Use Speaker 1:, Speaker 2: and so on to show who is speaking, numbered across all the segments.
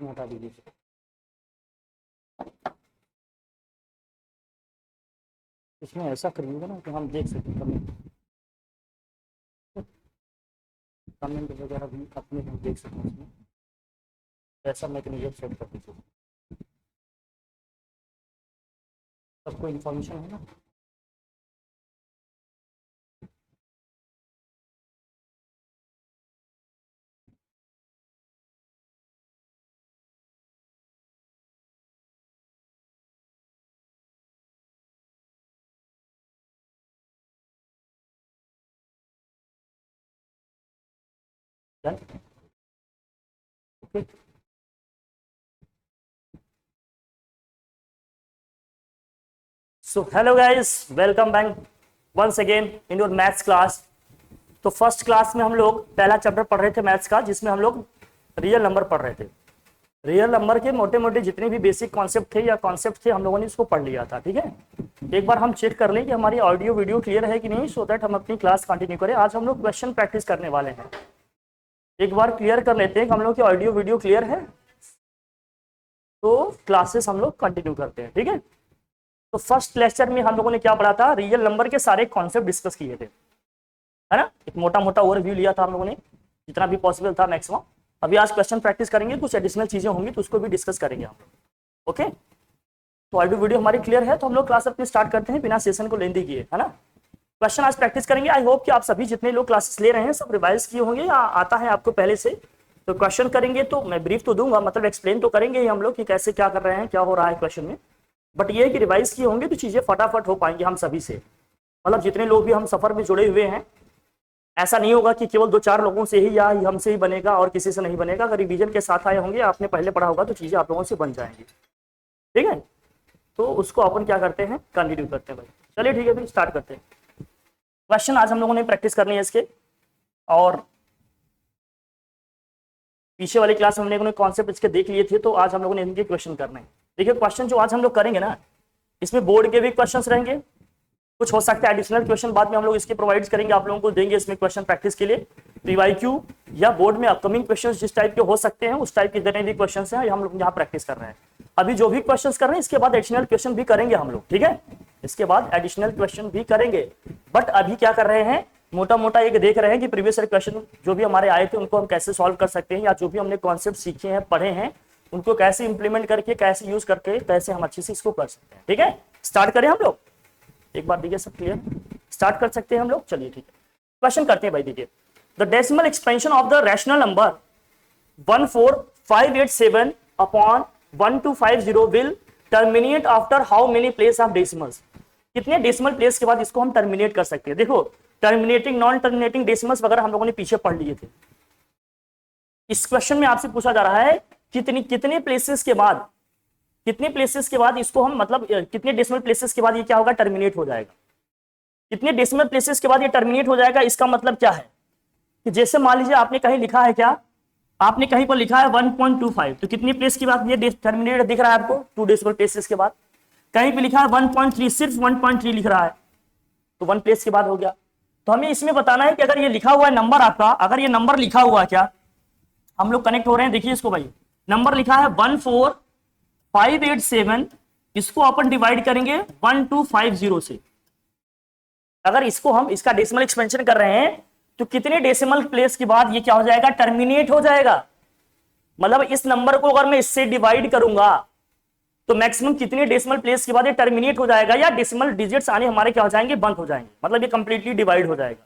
Speaker 1: इसमें हटा दीजिए। इसमें ऐसा करिएगा ना कि हम देख सकें कमेंट, कमेंट वगैरह भी अपने हम देख सकें इसमें। ऐसा मैकेनिज्म सेट कर दीजिए। सबको इन्फॉर्मेशन है ना। Okay, so hello guys, welcome back once again in your maths class. तो फर्स्ट क्लास में हम लोग पहला चैप्टर पढ़ रहे थे मैथ्स का, जिसमें हम लोग रियल नंबर पढ़ रहे थे। रियल नंबर के मोटे मोटे जितने भी बेसिक कॉन्सेप्ट थे या कॉन्सेप्ट थे हम लोगों ने इसको पढ़ लिया था। ठीक है, एक बार हम चेक कर लें कि हमारी ऑडियो वीडियो क्लियर है कि नहीं, सो दैट हम अपनी क्लास कंटिन्यू करें। आज हम लोग क्वेश्चन प्रैक्टिस करने वाले हैं। एक बार क्लियर कर लेते हैं कि हम लोग की ऑडियो वीडियो क्लियर है, तो क्लासेस हम लोग कंटिन्यू करते हैं। ठीक है, तो फर्स्ट लेक्चर में हम लोगों ने क्या पढ़ा था, रियल नंबर के सारे कॉन्सेप्ट डिस्कस किए थे, है ना। एक मोटा मोटा ओवरव्यू लिया था हम लोगों ने, जितना भी पॉसिबल था मैक्सिमम। अभी आज क्वेश्चन प्रैक्टिस करेंगे, कुछ एडिशनल चीजें होंगी तो उसको भी डिस्कस करेंगे हम लोग। ओके, तो ऑडियो वीडियो हमारी क्लियर है, तो हम लोग क्लास अपनी स्टार्ट करते हैं बिना सेशन को लेंदी किए, है ना। क्वेश्चन आज प्रैक्टिस करेंगे। आई होप कि आप सभी जितने लोग क्लासेस ले रहे हैं सब रिवाइज किए होंगे या आता है आपको पहले से। तो क्वेश्चन करेंगे तो मैं ब्रीफ तो दूंगा, मतलब एक्सप्लेन तो करेंगे ही हम लोग कि कैसे क्या कर रहे हैं, क्या हो रहा है क्वेश्चन में। बट ये है कि रिवाइज किए होंगे तो चीजें फटाफट हो पाएंगी हम सभी से, मतलब जितने लोग भी हम सफर में जुड़े हुए हैं। ऐसा नहीं होगा कि केवल 2-4 लोगों से ही या हमसे ही बनेगा और किसी से नहीं बनेगा। अगर रिवीजन के साथ आए होंगे, आपने पहले पढ़ा होगा, तो चीजें आप लोगों से बन जाएंगी। ठीक है, तो उसको अपन क्या करते हैं, कंटिन्यू करते हैं भाई। चलिए ठीक है भाई, स्टार्ट करते हैं। क्वेश्चन आज हम लोगों ने प्रैक्टिस करनी है इसके, और पीछे वाली क्लास में हमने कॉन्सेप्ट इसके देख लिए थे, तो आज हम लोगों ने इनके क्वेश्चन करने हैं। देखिए क्वेश्चन जो आज हम लोग करेंगे ना, इसमें बोर्ड के भी क्वेश्चन रहेंगे, कुछ हो सकता है एडिशनल क्वेश्चन बाद में हम लोग इसके प्रोवाइड करेंगे, आप लोगों को देंगे इसमें क्वेश्चन प्रैक्टिस के लिए। पीवाईक्यू या बोर्ड में अपकमिंग क्वेश्चन जिस टाइप के हो सकते हैं उस टाइप के जितने भी क्वेश्चन हैं हम लोग यहाँ प्रैक्टिस कर रहे हैं। अभी जो भी क्वेश्चन कर रहे हैं इसके बाद एडिशनल क्वेश्चन भी करेंगे हम लोग। ठीक है, इसके बाद एडिशनल क्वेश्चन भी करेंगे। बट अभी क्या कर रहे हैं, मोटा मोटा एक देख रहे हैं कि प्रीवियस क्वेश्चन जो भी हमारे आए थे उनको हम कैसे सॉल्व कर सकते हैं, या जो भी हमने कॉन्सेप्ट सीखे हैं पढ़े हैं उनको कैसे इंप्लीमेंट करके, कैसे यूज करके, कैसे हम अच्छे से इसको कर सकते हैं। ठीक है, स्टार्ट करें हम लोग। एक बार देखिए सब क्लियर, स्टार्ट कर सकते हैं हम लोग। चलिए ठीक है, क्वेश्चन करते हैं भाई। देखिए, the decimal expansion of the rational number 14587 upon 1250 will terminate after how many place of decimals. कितने डेसिमल प्लेस के बाद इसको हम टर्मिनेट कर सकते हैं। देखो, टर्मिनेटिंग, नॉन टर्मिनेटिंग डेसिमल्स वगैरह हम लोगों ने पीछे पढ़ लिए थे। इस क्वेश्चन में आपसे पूछा जा रहा है कितने प्लेसेस के बाद, कितने प्लेसेस के बाद इसको हम, मतलब कितने डेसिमल प्लेसेस के बाद ये क्या होगा, टर्मिनेट हो जाएगा। कितने डेसिमल प्लेसेस के बाद ये टर्मिनेट हो जाएगा, इसका मतलब क्या है कि जैसे मान लीजिए आपने कहीं लिखा है, क्या आपने कहीं पर लिखा है 1.25, तो कितनी प्लेस के बाद ये टर्मिनेट दिख रहा है आपको, 2 डेसिमल प्लेसेस के बाद। कहीं पे लिखा है 1.3, सिर्फ 1.3 लिख रहा है, तो 1 प्लेस के बाद हो गया। तो हमें इसमें बताना है कि अगर ये लिखा हुआ है नंबर आपका, अगर ये नंबर लिखा हुआ है, क्या हम लोग कनेक्ट हो रहे हैं, देखिए इसको भाई, नंबर लिखा है 14587, इसको अपन डिवाइड करेंगे 1250 से। अगर इसको हम इसका डेसिमल एक्सपेंशन कर रहे हैं तो कितने डेसिमल प्लेस के बाद ये क्या हो जाएगा, टर्मिनेट हो जाएगा। मतलब इस नंबर को अगर मैं इससे डिवाइड करूंगा तो मैक्सिमम कितने डेसिमल प्लेस के बाद ये टर्मिनेट हो जाएगा, या डेसिमल डिजिट्स आने हमारे क्या हो जाएंगे, बंद हो जाएंगे, मतलब ये कंप्लीटली डिवाइड हो जाएगा।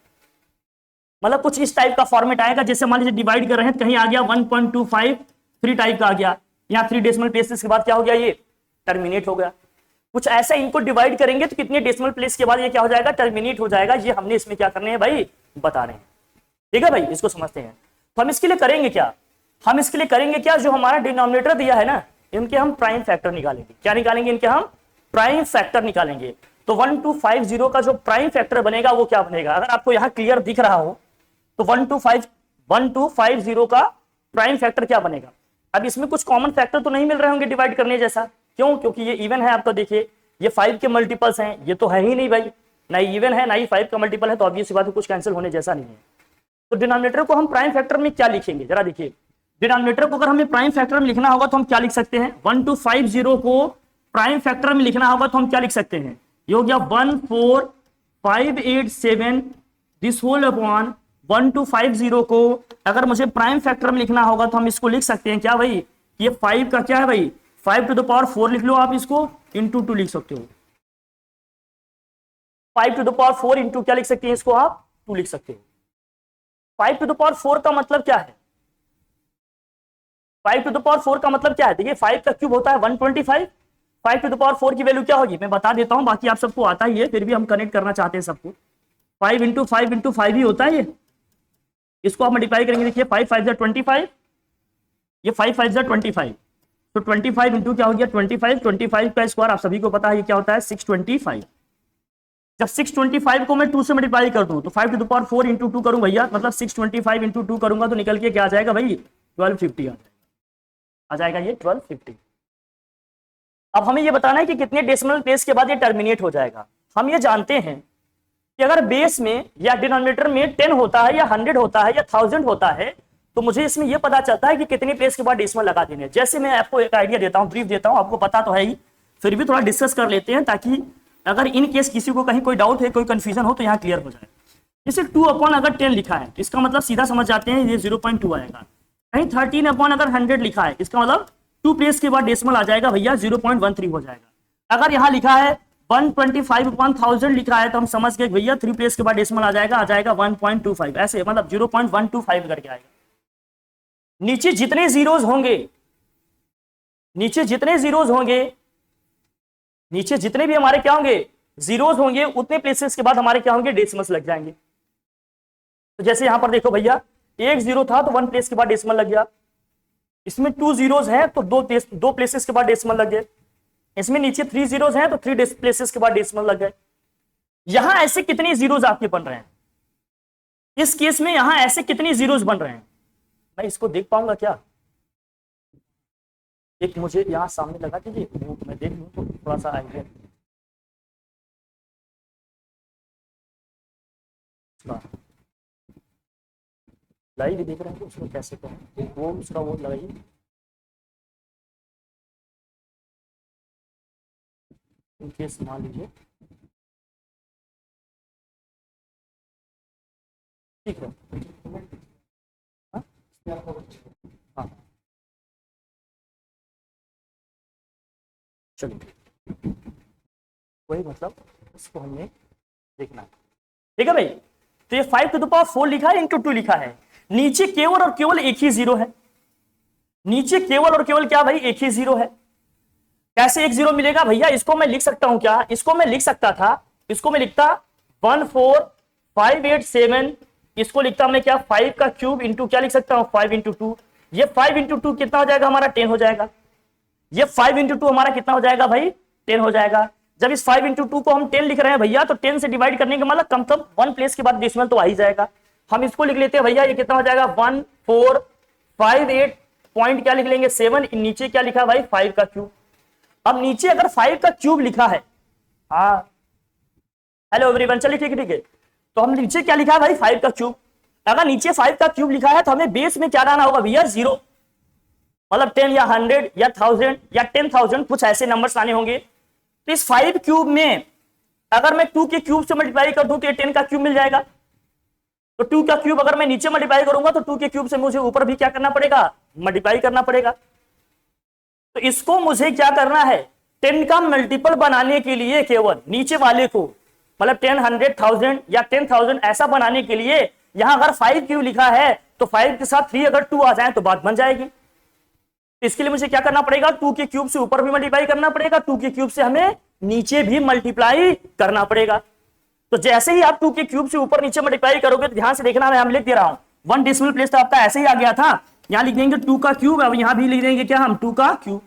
Speaker 1: मतलब कुछ इस टाइप का फॉर्मेट आएगा, जैसे मान लीजिए डिवाइड कर रहे हैं, कहीं आ गया 1.25, 3 टाइप का आ गया, यहाँ 3 डेसिमल प्लेसेस के बाद क्या हो गया, ये टर्मिनेट हो गया। कुछ ऐसा इनको डिवाइड करेंगे तो कितने डेसिमल प्लेस के बाद ये क्या हो जाएगा, टर्मिनेट हो जाएगा। ये हमने इसमें क्या करने हैं भाई, बता रहे हैं। ठीक है भाई, इसको समझते हैं। तो हम इसके लिए करेंगे क्या, हम इसके लिए करेंगे क्या, जो हमारा डिनोमिनेटर दिया है ना, इनके हम प्राइम फैक्टर निकालेंगे। क्या निकालेंगे, इनके हम प्राइम फैक्टर निकालेंगे। तो 1250 का जो प्राइम फैक्टर बनेगा वो क्या बनेगा, अगर आपको यहाँ क्लियर दिख रहा हो तो 1250 का प्राइम फैक्टर क्या बनेगा। अब इसमें कुछ कॉमन फैक्टर तो नहीं मिल रहे होंगे डिवाइड करने जैसा, क्यों, क्योंकि ये इवन है आपका। देखिए ये 5 के मल्टीपल्स हैं, ये तो है ही नहीं भाई, ना इवन है ना ही 5 का मल्टीपल है, तो ऑब्वियस बात है कुछ कैंसिल होने जैसा नहीं है। तो डिनोमिनेटर को हम प्राइम फैक्टर में क्या लिखेंगे, जरा देखिए, डिनोमिनेटर को अगर हमें प्राइम फैक्टर में लिखना होगा तो हम क्या लिख सकते हैं, 1250 को प्राइम फैक्टर में लिखना होगा तो हम क्या लिख सकते हैं, ये हो गया 14587 दिस होल अपॉन 1250 को अगर मुझे प्राइम फैक्टर में लिखना होगा तो हम इसको लिख सकते हैं क्या भाई, ये 5 का क्या है भाई, 5 टू द पावर 4 लिख लो आप, इसको इंटू 2 लिख सकते हो, 5 टू द पावर 4 इंटू क्या लिख सकते हैं, इसको आप 2 लिख सकते हो। 5 टू द पावर 4 का मतलब क्या है, 5 टू द पावर 4 का मतलब क्या है, देखिए 5 का क्यूब होता है 125, 5 टू द पावर 4 की वैल्यू क्या होगी मैं बता देता हूं, बाकी आप सबको आता ही है, फिर भी हम कनेक्ट करना चाहते हैं सबको। 5 इंटू 5 इंटू 5 ही होता है ये, इसको आप मल्टीप्लाई करेंगे, देखिए 5 5 जा 25, ये 5 5 जा 25, तो 25 इंटू क्या हो गया 25, 25 का स्क्वायर आप सभी को पता है ये क्या होता है 625। जब 625 को मैं 2 से मल्टीप्लाई कर दूं तो 5 टू द पावर 4 इंटू 2 करूं भैया, मतलब 625 इंटू 2 करूंगा तो निकल के क्या आ जाएगा भाई 1250 आ जाएगा ये 1250। अब हमें ये बताना है कि कितने डेसिमल प्लेस के बाद ये टर्मिनेट हो जाएगा। हम ये जानते हैं कि अगर बेस में या डिनोमिनेटर में 10 होता है या 100 होता है या 1000 होता है तो मुझे इसमें यह पता चलता है कि कितने प्लेस के बाद डेसिमल लगा देने। जैसे मैं आपको एक आइडिया देता हूं, ब्रीफ देता हूं, आपको पता तो है ही, फिर भी थोड़ा डिस्कस कर लेते हैं ताकि अगर इन केस किसी को कहीं कोई डाउट है, कोई कंफ्यूजन हो तो यहाँ क्लियर हो जाए। जैसे 2 अपॉन अगर 10 लिखा है तो इसका मतलब सीधा समझ जाते हैं ये 0.2 आएगा। कहीं 13 अपॉन अगर 100 लिखा है इसका मतलब 2 प्लेस के बाद डेसिमल आ जाएगा भैया 0.13 हो जाएगा। अगर यहाँ लिखा है 125 अपॉन 1000 लिखा है तो हम समझ गए भैया 3 प्लेस के बाद डेसिमल आ जाएगा 1.25, ऐसे मतलब 0.125 करके आएगा। नीचे जितने जीरोज होंगे, नीचे जितने भी हमारे क्या होंगे जीरोज होंगे, उतने प्लेसेस के बाद हमारे क्या होंगे डेसिमल्स लग जाएंगे। तो जैसे यहां पर देखो भैया 1 जीरो था तो 1 प्लेस के बाद डेसिमल लग गया, इसमें 2 जीरोज हैं तो 2 प्लेसेस के बाद डेसिमल लग गए, इसमें नीचे 3 जीरोज हैं तो 3 प्लेसेस के बाद डेसिमल लग गए। यहां ऐसे कितने जीरोज आपके बन रहे हैं, इस केस में यहां ऐसे कितने जीरोज बन रहे हैं, मैं इसको देख पाऊंगा क्या, एक मुझे यहां सामने लगा दीजिए वो मैं देख लूं तो थोड़ा सा आइडिया। लाइव देख रहे हैं उसमें कैसे करें वो उसका वो लगाइए, केस मान लीजिए, ठीक है हाँ चलिए वही मतलब इसको हमने देखना है, ठीक है भाई। तो ये 5 टू द पावर 4 लिखा है इंटू 2 लिखा है, नीचे केवल और केवल एक ही जीरो है, नीचे केवल और केवल क्या भाई एक ही जीरो है। कैसे एक जीरो मिलेगा भैया, इसको मैं लिख सकता हूं क्या, इसको मैं लिख सकता था, इसको मैं लिखता 14587, इसको लिखता मैं क्या 5 का क्यूब इंटू क्या लिख सकता हूं 5 इंटू 2, ये 5 इंटू 2 कितना हो जाएगा हमारा 10 हो जाएगा, ये 5 इंटू 2 हमारा कितना हो जाएगा भाई 10 हो जाएगा। जब इस 5 इंटू 2 को हम 10 लिख रहे हैं भैया तो 10 से डिवाइड करने का मतलब कम से कम 1 प्लेस के बाद डेसिमल तो आ ही जाएगा। हम इसको लिख लेते हैं भैया, ये कितना हो जाएगा 1458 पॉइंट क्या लिख लेंगे 7, नीचे क्या लिखा भाई 5 का क्यूब। अब नीचे अगर 5 का क्यूब लिखा है, हाँ हेलो एवरीवन, चलिए ठीक है, तो हम नीचे क्या लिखा है भाई 5 का क्यूब। अगर नीचे 5 का क्यूब लिखा है तो हमें बेस में क्या लाना होगा भैया 0, मतलब 10 या 100 या 1000 या 10,000 कुछ ऐसे नंबर्स आने होंगे। तो इस 5 क्यूब में अगर मैं 2 के क्यूब से मल्टीप्लाई कर दूं तो ये 10 का क्यूब मिल जाएगा। तो 2 का क्यूब अगर मैं नीचे मल्टीप्लाई करूंगा तो 2 के क्यूब से मुझे ऊपर भी क्या करना पड़ेगा मल्टीप्लाई करना पड़ेगा। तो इसको मुझे क्या करना है 10 का मल्टीपल बनाने के लिए केवल नीचे वाले को मतलब 10, 100, 1000 या 10,000 ऐसा बनाने के लिए यहां अगर 5 क्यूब लिखा है तो 5 के साथ 3 अगर 2 आ जाए तो बात बन जाएगी। इसके लिए मुझे क्या करना पड़ेगा 2 के क्यूब से ऊपर भी मल्टीप्लाई करना पड़ेगा, 2 के क्यूब से हमें नीचे भी मल्टीप्लाई करना पड़ेगा। तो जैसे ही आप 2 के क्यूब से ऊपर नीचे मल्टीप्लाई करोगे तो ध्यान से देखना, मैं हम लिख दे रहा हूं 1 डेसिमल प्लेस तो आपका ऐसे ही आ गया था, यहां लिख देंगे 2 का क्यूब, अब यहां भी लिख देंगे क्या हम 2 का क्यूब,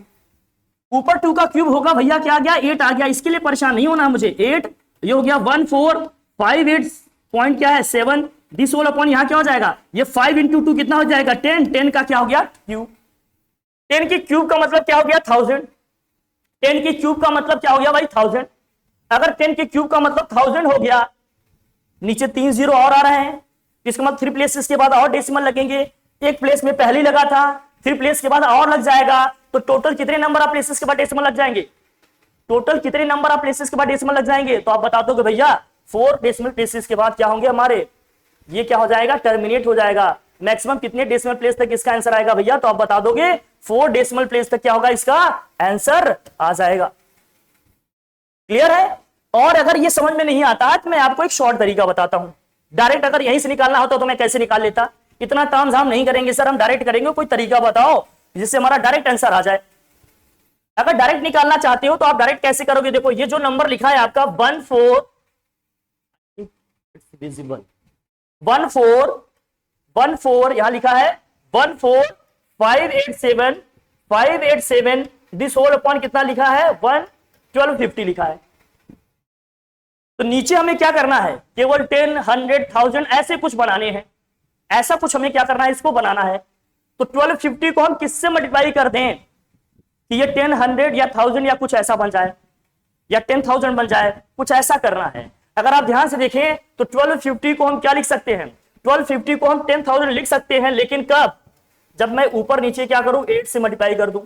Speaker 1: ऊपर 2 का क्यूब होगा भैया क्या आ गया 8 आ गया। इसके लिए परेशान नहीं होना मुझे, 8 ये हो गया 1458 पॉइंट क्या है 7, दिस होल अपॉन यहां क्या हो जाएगा ये 5 इंटू 2 कितना हो जाएगा 10, 10 का क्या हो गया क्यूब, 10 की क्यूब का मतलब क्या हो गया 1000, 10 की क्यूब का मतलब क्या हो गया भाई 1000। अगर 10 के क्यूब का मतलब 1000 हो गया, नीचे 3 जीरो और आ रहे हैं, इसका मतलब 3 प्लेसेस के बाद और डेसिमल लगेंगे, एक प्लेस में पहले लगा था, फिर प्लेस के बाद और लग जाएगा, तो टोटल कितने नंबर ऑफ प्लेसेस के बाद डेसिमल लग जाएंगे? टोटल कितने नंबर ऑफ प्लेसेस के बाद डेसिमल लग जाएंगे? तो आप बता दोगे भैया 4 डेसिमल प्लेसेस के बाद क्या होंगे हमारे, ये क्या हो जाएगा, टर्मिनेट हो जाएगा। मैक्सिमम कितने डेसिमल प्लेस तक इसका आंसर आएगा भैया? तो आप बता दोगे 4 डेसिमल प्लेस तक क्या होगा, इसका आंसर आ जाएगा। क्लियर है? और अगर ये समझ में नहीं आता तो मैं आपको एक शॉर्ट तरीका बताता हूं। डायरेक्ट अगर यहीं से निकालना होता तो मैं कैसे निकाल लेता? इतना तामझाम नहीं करेंगे सर, हम डायरेक्ट करेंगे। कोई तरीका बताओ जिससे हमारा डायरेक्ट आंसर आ जाए। अगर डायरेक्ट निकालना चाहते हो तो आप डायरेक्ट कैसे करोगे? देखो ये जो नंबर लिखा है आपका 14 यहां लिखा है 14587 दिस होल अपॉन कितना लिखा है 1250 लिखा है। तो नीचे हमें क्या करना है, केवल 10, 100, 1000 ऐसे कुछ बनाने हैं। ऐसा कुछ हमें क्या करना है, इसको बनाना है। तो 1250 को हम किससे मल्टीप्लाई कर दें कि ये 10, 100 या 1000 या कुछ ऐसा बन जाए, या 10,000 बन जाए, कुछ ऐसा करना है। अगर आप ध्यान से देखें तो 1250 को हम क्या लिख सकते हैं, 1250 को हम 10,000 लिख सकते हैं, लेकिन कब? जब मैं ऊपर नीचे क्या करूं, 8 से मल्टीप्लाई कर दूं।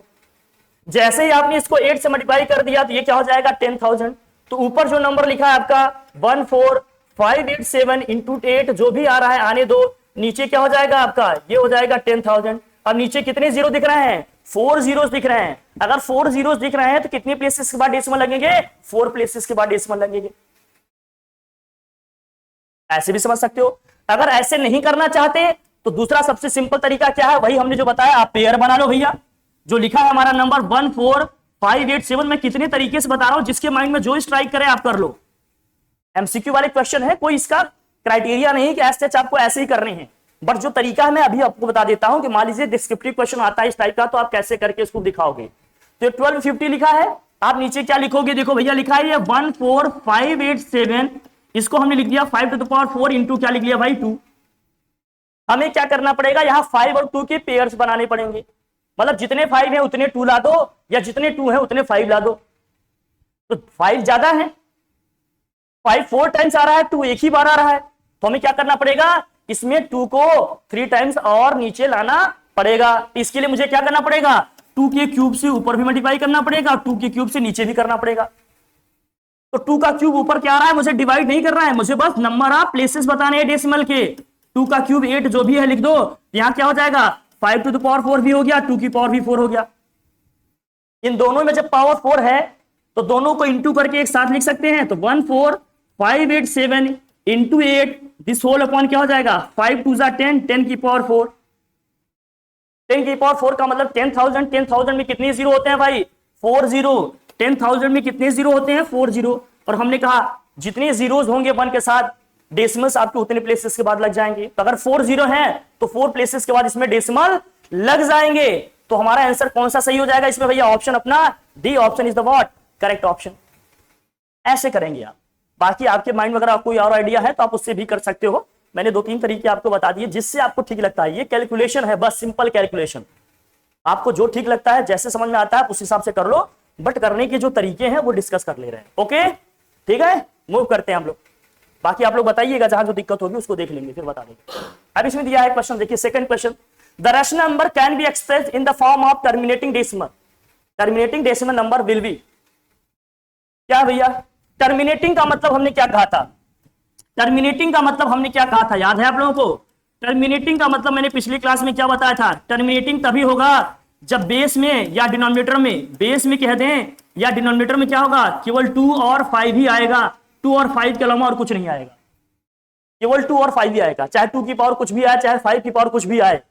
Speaker 1: जैसे ही आपने इसको 8 से मल्टीप्लाई कर दिया तो ये क्या हो जाएगा 10,000। तो ऊपर जो नंबर लिखा है आपका 14587 इंटू 8 जो भी आ रहा है आने दो, नीचे क्या हो जाएगा आपका, ये हो जाएगा 10,000। अब नीचे कितने जीरो दिख रहे हैं, 4 जीरोस दिख रहे हैं। अगर 4 जीरोस दिख रहे हैं तो कितने प्लेसेस के बाद डेसिमल लगेंगे, 4 प्लेसेस के बाद डेसिमल लगेंगे। ऐसे भी समझ सकते हो। अगर ऐसे नहीं करना चाहते तो दूसरा सबसे सिंपल तरीका क्या है, वही हमने जो बताया, आप पेयर बना लो भैया। जो लिखा है हमारा नंबर 14587, मैं कितने तरीके से बता रहा हूं, जिसके माइंड में जो स्ट्राइक करे आप कर लो। एमसीक्यू वाले क्वेश्चन है, कोई इसका क्राइटेरिया नहीं कि ऐसे आपको ऐसे ही करने हैं, बट जो तरीका है मैं अभी आपको बता देता हूं कि मान लीजिए डिस्क्रिप्टिव क्वेश्चन आता है इस टाइप का, तो आप कैसे करके इसको दिखाओगे। तो 1250 लिखा है, आप नीचे क्या लिखोगे, देखो भैया लिखा है ये 14587, इसको हमने लिख दिया 5 टू द पावर 4 इंटू क्या लिख लिया भाई 2। हमें क्या करना पड़ेगा, यहां 5 और 2 के पेयर्स बनाने पड़ेंगे। मतलब जितने 5 है उतने 2 ला दो, या जितने 2 है उतने 5 ला दो। तो 5 ज्यादा है, 5 4 टाइम्स आ रहा है, 2 एक ही बार आ रहा है, तो हमें क्या करना पड़ेगा, इसमें 2 को 3 टाइम्स और नीचे लाना पड़ेगा। इसके लिए मुझे क्या करना पड़ेगा, 2 के क्यूब से ऊपर भी मल्टीप्लाई करना पड़ेगा, 2 के क्यूब से नीचे भी करना पड़ेगा। तो 2 का क्यूब ऊपर क्या आ रहा है, मुझे डिवाइड नहीं करना है, मुझे बस नंबर ऑफ प्लेसेस बताने हैं डेसिमल के। 2 का क्यूब 8 जो भी है लिख दो, यहां क्या हो जाएगा 5 टू द पावर 4 भी हो गया, 2 की पावर भी 4 हो गया। इन दोनों में जब पावर 4 है तो दोनों को इंटू करके एक साथ लिख सकते हैं। तो 14587 इंटू 8 दिस होल अपॉन क्या हो जाएगा 5 2 जा 10, 10 की पावर 4। 10 की पावर 4 का मतलब 10,000। 10,000 में कितने जीरो होते हैं भाई, 4 जीरो। 10,000 में कितने जीरो होते हैं, 4 जीरो। और हमने कहा जितने जीरोस होंगे 1 के साथ डेसिमल्स आपके उतने प्लेसेस के बाद लग जाएंगे। तो अगर 4 जीरो है तो 4 प्लेसेस के बाद इसमें डेसिमल लग जाएंगे। तो हमारा आंसर कौन सा सही हो जाएगा इसमें भैया, ऑप्शन अपना D option is the what correct option. ऐसे करेंगे आप। बाकी आपके माइंड में अगर कोई और आइडिया है तो आप उससे भी कर सकते हो। मैंने 2-3 तरीके आपको बता दिए जिससे आपको ठीक लगता है। ये कैलकुलेशन है, बस सिंपल कैलकुलेशन। आपको जो ठीक लगता है, जैसे समझ में आता है उस हिसाब से कर लो, बट करने के जो तरीके हैं वो डिस्कस कर ले रहे हैं। ओके ठीक है, मूव करते हैं हम लोग। बाकी आप लोग बताइएगा, जहां जो दिक्कत होगी उसको देख लेंगे, फिर बता देंगे। अब इसमें दिया है क्वेश्चन, देखिए second question, the rational number can be expressed in the form of terminating decimal. Terminating decimal number will be क्या भैया, टर्मिनेटिंग का मतलब हमने क्या कहा था, टर्मिनेटिंग का मतलब हमने क्या कहा था, याद है आप लोगों को? टर्मिनेटिंग का मतलब मैंने पिछली क्लास में क्या बताया था, टर्मिनेटिंग तभी होगा जब बेस में या डिनोमिनेटर में, बेस में कह दें या डिनोमिनेटर में क्या होगा, केवल 2 और 5 ही आएगा। 2 और 5 के अलावा और कुछ नहीं आएगा, केवल 2 और 5 ही आएगा। चाहे 2 की पावर कुछ भी आए, चाहे 5 की पावर कुछ भी आए।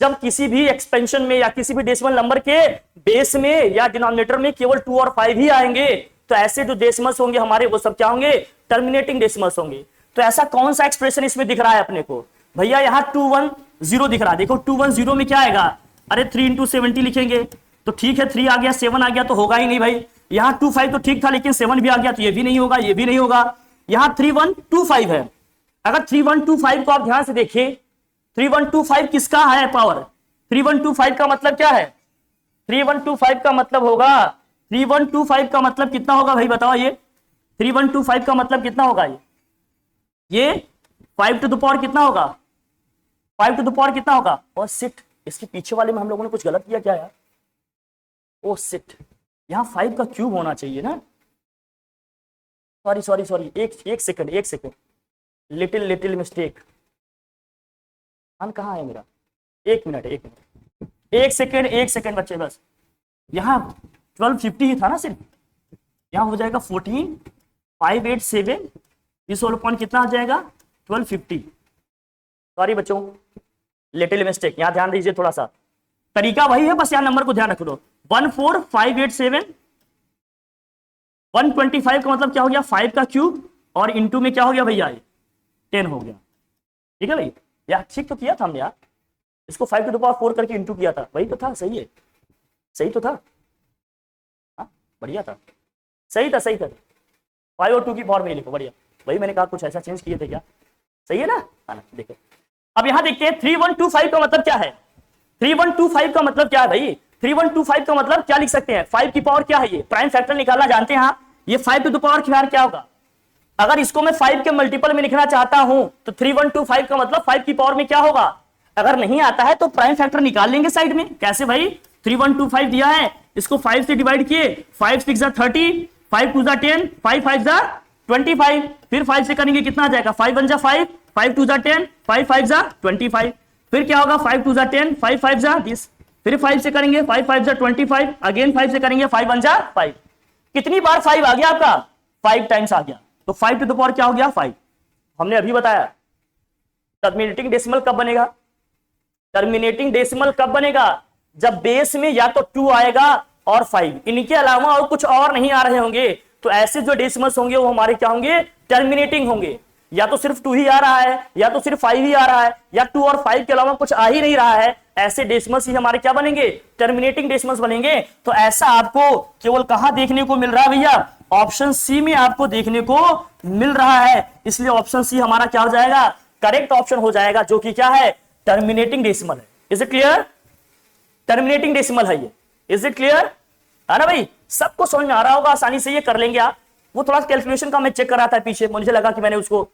Speaker 1: जब किसी भी एक्सपेंशन में या किसी भी डेसिमल नंबर के बेस में या डिनोमिनेटर में केवल 2 और 5 ही आएंगे, तो ऐसे जो डेसिमल्स होंगे हमारे वो सब क्या होंगे, टर्मिनेटिंग डेसिमल्स होंगे। तो ऐसा कौन सा एक्सप्रेशन इसमें दिख रहा है अपने को भैया, यहाँ 210 दिख रहा है। देखो 210 में क्या आएगा, अरे 3 इंटू 70 लिखेंगे तो ठीक है, 3 आ गया, 7 आ गया तो होगा ही नहीं भाई। यहाँ 25 तो ठीक था, लेकिन 7 भी आ गया तो ये भी नहीं होगा, ये भी नहीं होगा। यहाँ 3125 है। अगर 3125 को आप ध्यान से देखिए, 3125 किसका है पावर, 3125 का मतलब क्या है, 3125 का मतलब होगा, 3125 का मतलब कितना होगा भाई बताओ, ये 3125 का मतलब कितना होगा, ये 5 टू द पावर कितना होगा, 5 टू द पावर कितना होगा? और सिट, इसके पीछे वाले में हम लोगों ने कुछ गलत किया क्या यार? ओ सिट, यहाँ 5 का क्यूब होना चाहिए ना। सॉरी, एक सेकंड, लिटिल मिस्टेक। कहाँ है मेरा? एक मिनट, एक सेकंड बच्चे, बस। यहाँ 1250 ही था ना सिर्फ, यहाँ हो जाएगा 14587, इस होल पॉइंट कितना आ जाएगा? 1250। सॉरी बच्चों, लिटिल मिस्टेक, यहाँ ध्यान दीजिए थोड़ा सा, तरीका वही है, बस यहाँ नंबर को ध्यान रख लो। 14587, 125 का मतलब क्या हो गया? 5 का क्यूब, और इंटू में क्या हो गया भैया? 10 हो गया। ठीक है भाई, यार ठीक तो किया था हमने यार, इसको 5 टू द पावर 4 करके इंटू किया था, वही तो था, सही है, सही तो था, हाँ बढ़िया था, सही था 5 और 2 की पावर में लिखो, बढ़िया। वही मैंने कहा कुछ ऐसा चेंज किए थे क्या? सही है ना? हाँ देखो, अब यहां देखते हैं 3125 का मतलब क्या है? 3125 का मतलब क्या है भाई? 3125 का मतलब क्या लिख सकते हैं? 5 की पावर क्या है? ये प्राइम फैक्टर निकालना जानते हैं आप। ये 5 टू द पावर क्या होगा? अगर इसको मैं 5 के मल्टीपल में लिखना चाहता हूं तो 3125 का मतलब 5 की पावर में क्या होगा? अगर नहीं आता है तो प्राइम फैक्टर निकाल लेंगे साइड में। कैसे भाई? 3125 दिया है, इसको 5 से डिवाइड किए, 5 6 30, 5 2 10, 5 5 25, फिर 5 से करेंगे कितना आ जाएगा? 5 1 5, 5 2 10, 5 5 25, फिर क्या होगा? 5 2 10, 5 5 10, फिर 5 से करेंगे 5 5 25, अगेन 5 से करेंगे 5 1 5। कितनी बार 5 आ गया आपका? 5 टाइम्स आ गया, तो 5 टू द पावर क्या हो गया? 5। हमने अभी बताया टर्मिनेटिंग डेसिमल कब बनेगा? टर्मिनेटिंग डेसिमल कब बनेगा? जब बेस में या तो 2 आएगा और 5, इनके अलावा और कुछ और नहीं आ रहे होंगे, तो ऐसे जो डेसिमल्स होंगे वो हमारे क्या होंगे? टर्मिनेटिंग होंगे। या तो सिर्फ 2 ही आ रहा है, या तो सिर्फ 5 ही आ रहा है, या 2 और 5 के अलावा कुछ आ ही नहीं रहा है, ऐसे डेसिमल्स ही हमारे क्या बनेंगे? टर्मिनेटिंग डेसिमल्स बनेंगे। तो ऐसा आपको केवल कहां देखने को मिल रहा है भैया? ऑप्शन सी में आपको देखने को मिल रहा है, इसलिए ऑप्शन सी हमारा क्या हो जाएगा? करेक्ट ऑप्शन हो जाएगा, जो कि क्या है? टर्मिनेटिंग डेसिमल है। Is it clear? Terminating decimal है ये। Is it clear? है ना भाई? सबको समझ में आ रहा होगा, आसानी से ये कर लेंगे आप। वो थोड़ा कैलकुलेशन का मैं चेक कर रहा था पीछे, मुझे लगा कि मैंने उसको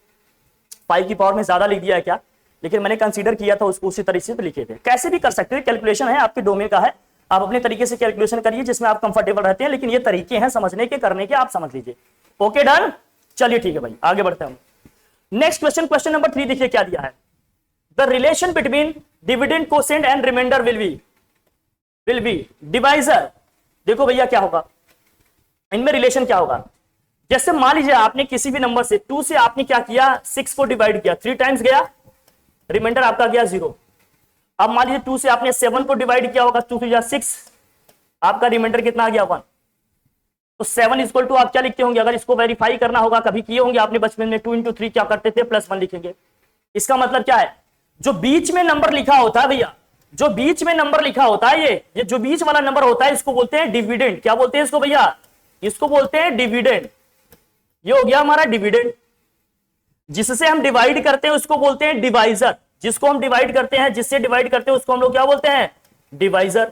Speaker 1: 5 की पावर में ज्यादा लिख दिया है क्या, लेकिन मैंने कंसीडर किया था उसको उसी तरीके से तो लिखे थे। कैसे भी कर सकते हैं, कैलकुलेशन है, आपके डोमेन का है, आप अपने तरीके से कैलकुलेशन करिए जिसमें आप कंफर्टेबल रहते हैं, लेकिन ये तरीके हैं समझने के, करने के, आप समझ लीजिए। ओके डन, चलिए ठीक है भाई, आगे बढ़ते हैं। नेक्स्ट क्वेश्चन, क्वेश्चन नंबर 3 देखिए क्या दिया है। The relation between dividend quotient and remainder will be divisor. देखो भैया क्या होगा इनमें, रिलेशन क्या होगा? जैसे मान लीजिए आपने किसी भी नंबर से 2 से आपने क्या किया? 6 को डिवाइड किया, 3 टाइम्स गया, रिमाइंडर आपका गया 0। अब मान लीजिए 2 से आपने 7 को डिवाइड किया होगा, 2 3 6, आपका रिमाइंडर कितना आ गया? 1। तो 7 इक्वल टू आप क्या लिखते होंगे? अगर इसको वेरीफाई करना होगा, कभी किए होंगे आपने बचपन में, 2 × 3 क्या करते थे? +1 लिखेंगे। इसका मतलब क्या है? जो बीच में नंबर लिखा होता है भैया, जो बीच में नंबर लिखा होता है, ये जो बीच वाला नंबर होता है, इसको बोलते हैं डिविडेंड। क्या बोलते हैं इसको भैया? इसको बोलते हैं डिविडेंड। ये हो गया हमारा डिविडेंड। जिससे हम डिवाइड करते हैं उसको बोलते हैं डिवाइजर। जिसको हम डिवाइड करते हैं, जिससे डिवाइड करते हैं, उसको हम लोग क्या बोलते हैं? डिवाइजर।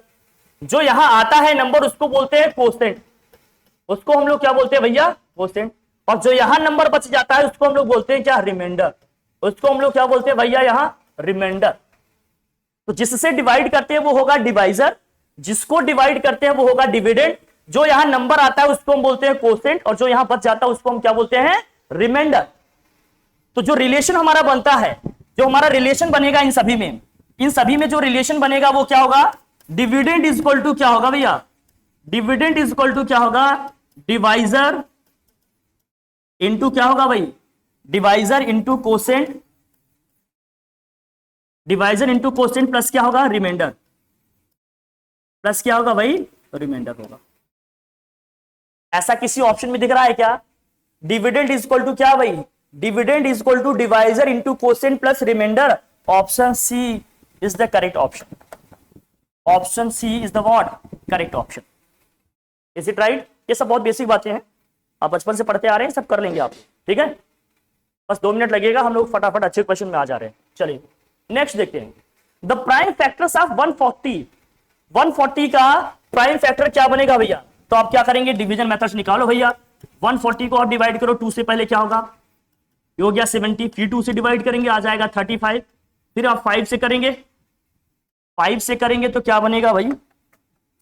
Speaker 1: जो यहां आता है नंबर उसको बोलते हैं कोसेंट। उसको हम लोग क्या बोलते हैं भैया? कोसेंट। और जो यहां नंबर बच जाता है उसको हम लोग बोलते हैं क्या? रिमाइंडर। उसको हम लोग क्या बोलते हैं भैया? यहां रिमाइंडर। तो जिससे डिवाइड करते हैं वो होगा डिवाइजर, जिसको डिवाइड करते हैं वो होगा डिविडेंड, जो यहां नंबर आता है उसको हम बोलते हैं कोसेंट, और जो यहां बच जाता है उसको हम क्या बोलते हैं? रिमाइंडर। तो जो रिलेशन हमारा बनता है, जो हमारा रिलेशन बनेगा इन सभी में जो रिलेशन बनेगा वो क्या होगा? डिविडेंड इज इक्वल टू क्या होगा भैया? डिविडेंड इज इक्वल टू क्या होगा? डिवाइजर इंटू क्या होगा भाई? Divisor into quotient, divisor into quotient plus क्या होगा? रिमाइंडर। प्लस क्या होगा भाई? रिमाइंडर होगा। ऐसा किसी ऑप्शन में दिख रहा है क्या? डिविडेंड इज इक्वल टू क्या भाई? Dividend is equal to divisor into quotient plus remainder. Option C is the correct option. Option C is the what? Correct option. Is it right? ये सब बहुत बेसिक बातें हैं, आप बचपन से पढ़ते आ रहे हैं, सब कर लेंगे आप। ठीक है, बस 2 मिनट लगेगा, हम लोग फटाफट अच्छे क्वेश्चन में आ जा रहे हैं। चलिए नेक्स्ट देखते हैं। द प्राइम फैक्टर्स ऑफ 140 का प्राइम फैक्टर क्या बनेगा भैया? तो आप क्या करेंगे? डिवीजन मेथड निकालो भैया। 140 को आप डिवाइड करो 2 से, पहले क्या होगा? ये हो गया 70, फिर 2 से डिवाइड करेंगे, आ जाएगा 35, फिर आप 5 से करेंगे, 5 से करेंगे तो क्या बनेगा भाई,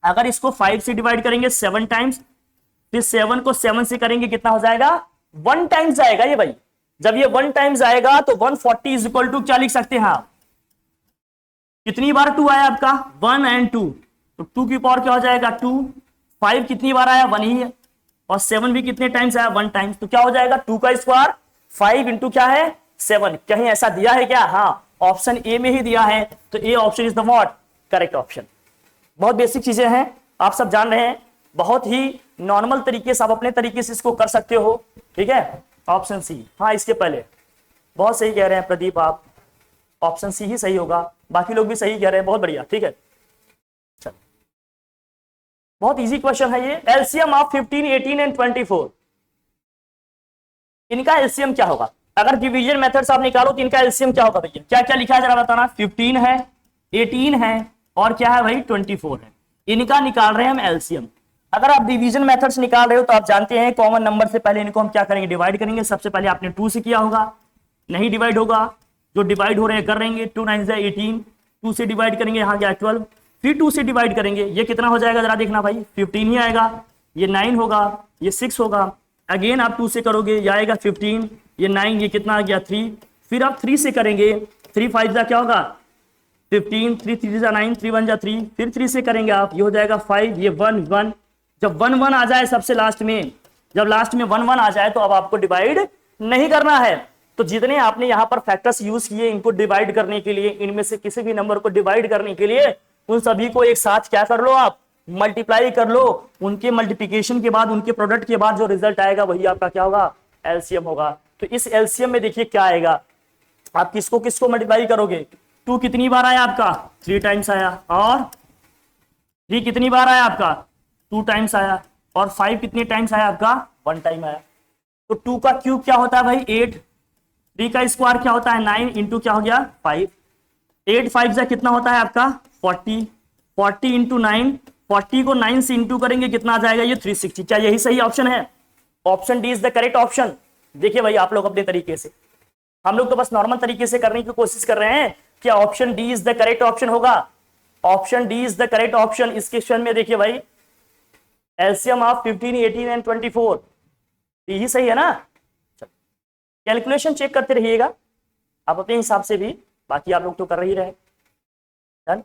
Speaker 1: अगर इसको 5 से डिवाइड करेंगे 7 टाइम्स, फिर 7 को 7 से करेंगे कितना हो जाएगा, 1 टाइम्स जाएगा ये भाई। जब ये 1 टाइम्स आएगा तो 140 इज इक्वल टू क्या लिख सकते हैं आप, कितनी बार 2 आया आपका, 1 एंड 2, तो 2 की पावर क्या हो जाएगा 2, 5 कितनी बार आया 1 ही है, और 7 भी कितने टाइम्स आया 1 टाइम्स, तो क्या हो जाएगा 2 का स्क्वायर 5 इंटू क्या है 7। कहीं ऐसा दिया है क्या, हाँ ऑप्शन ए में ही दिया है, तो A option is the what correct option. बहुत बेसिक चीजें हैं, आप सब जान रहे हैं, बहुत ही नॉर्मल तरीके से आप अपने तरीके से इसको कर सकते हो, ठीक है। ऑप्शन सी, हाँ इसके पहले बहुत सही कह रहे हैं प्रदीप आप, ऑप्शन सी ही सही होगा, बाकी लोग भी सही कह रहे हैं, बहुत बढ़िया, ठीक है। चल बहुत इजी क्वेश्चन है ये, एलसीएम ऑफ 15, 18 एंड 24, इनका एलसीएम क्या होगा, अगर डिवीजन मेथड से आप निकालो तो इनका एलसीएम क्या होगा भैया, क्या क्या लिखा है जरा बताना, 15 है, 18 है, और क्या है भाई 24 है, इनका निकाल रहे हैं हम एलसीएम। अगर आप डिवीजन मेथड से निकाल रहे हो तो आप जानते हैं कॉमन नंबर से पहले इनको हम क्या करेंगे, डिवाइड करेंगे। सबसे पहले आपने 2 से किया होगा, नहीं डिवाइड होगा, जो डिवाइड हो रहे हैं कर रहेंगे, 2 9 18, 2 से डिवाइड करेंगे, यहाँ गया 12, फिर 2 से डिवाइड करेंगे, ये कितना हो जाएगा जरा देखना भाई, 15 ही आएगा, ये 9 होगा, ये 6 होगा, अगेन आप 2 से करोगे, ये आएगा 15, ये 9, ये कितना आ गया 3, फिर आप 3 से करेंगे, 3 5 जा क्या होगा 15, 3 3 जा 9, 3 1 जा 3, फिर 3 से करेंगे आप, ये हो जाएगा 5, ये 1 1, जब 1 1 आ जाए सबसे लास्ट में, जब लास्ट में 1 1 आ जाए तो अब आपको डिवाइड नहीं करना है। तो जितने आपने यहाँ पर फैक्टर्स यूज किए इनको डिवाइड करने के लिए, इनमें से किसी भी नंबर को डिवाइड करने के लिए, उन सभी को एक साथ क्या कर लो आप, मल्टीप्लाई कर लो, उनके मल्टीप्लिकेशन के बाद, उनके प्रोडक्ट के बाद जो रिजल्ट आएगा वही आपका क्या होगा, एलसीएम होगा। तो इस एलसीएम में देखिए क्या आएगा, आप किसको किसको मल्टीप्लाई करोगे, 2 कितनी बार आया आपका 3 टाइम्स आया, और 3 कितनी बार आया आपका 2 टाइम्स आया, और 5 कितने टाइम्स आया आपका 1 टाइम आया। तो 2 का क्यूब क्या होता है भाई 8, 3 का स्क्वायर क्या होता है 9 इंटू क्या हो गया 5, 8 5 जा कितना होता है आपका 40, 40 इंटू 9, 40 को 9 से इंटू करेंगे कितना आ जाएगा ये 360। क्या यही सही ऑप्शन है, option D is the correct option. देखिए भाई आप लोग अपने तरीके से, हम लोग तो बस नॉर्मल तरीके से करने की कोशिश कर रहे हैं, क्या option D is the correct option होगा, option D is the correct option. इस क्वेश्चन में देखिए भाई एलसीएम ऑफ 15, 18 एंड 24, यही सही है ना। कैलकुलेशन चेक करते रहिएगा आप अपने हिसाब से भी, बाकी आप लोग तो कर ही रहे, डन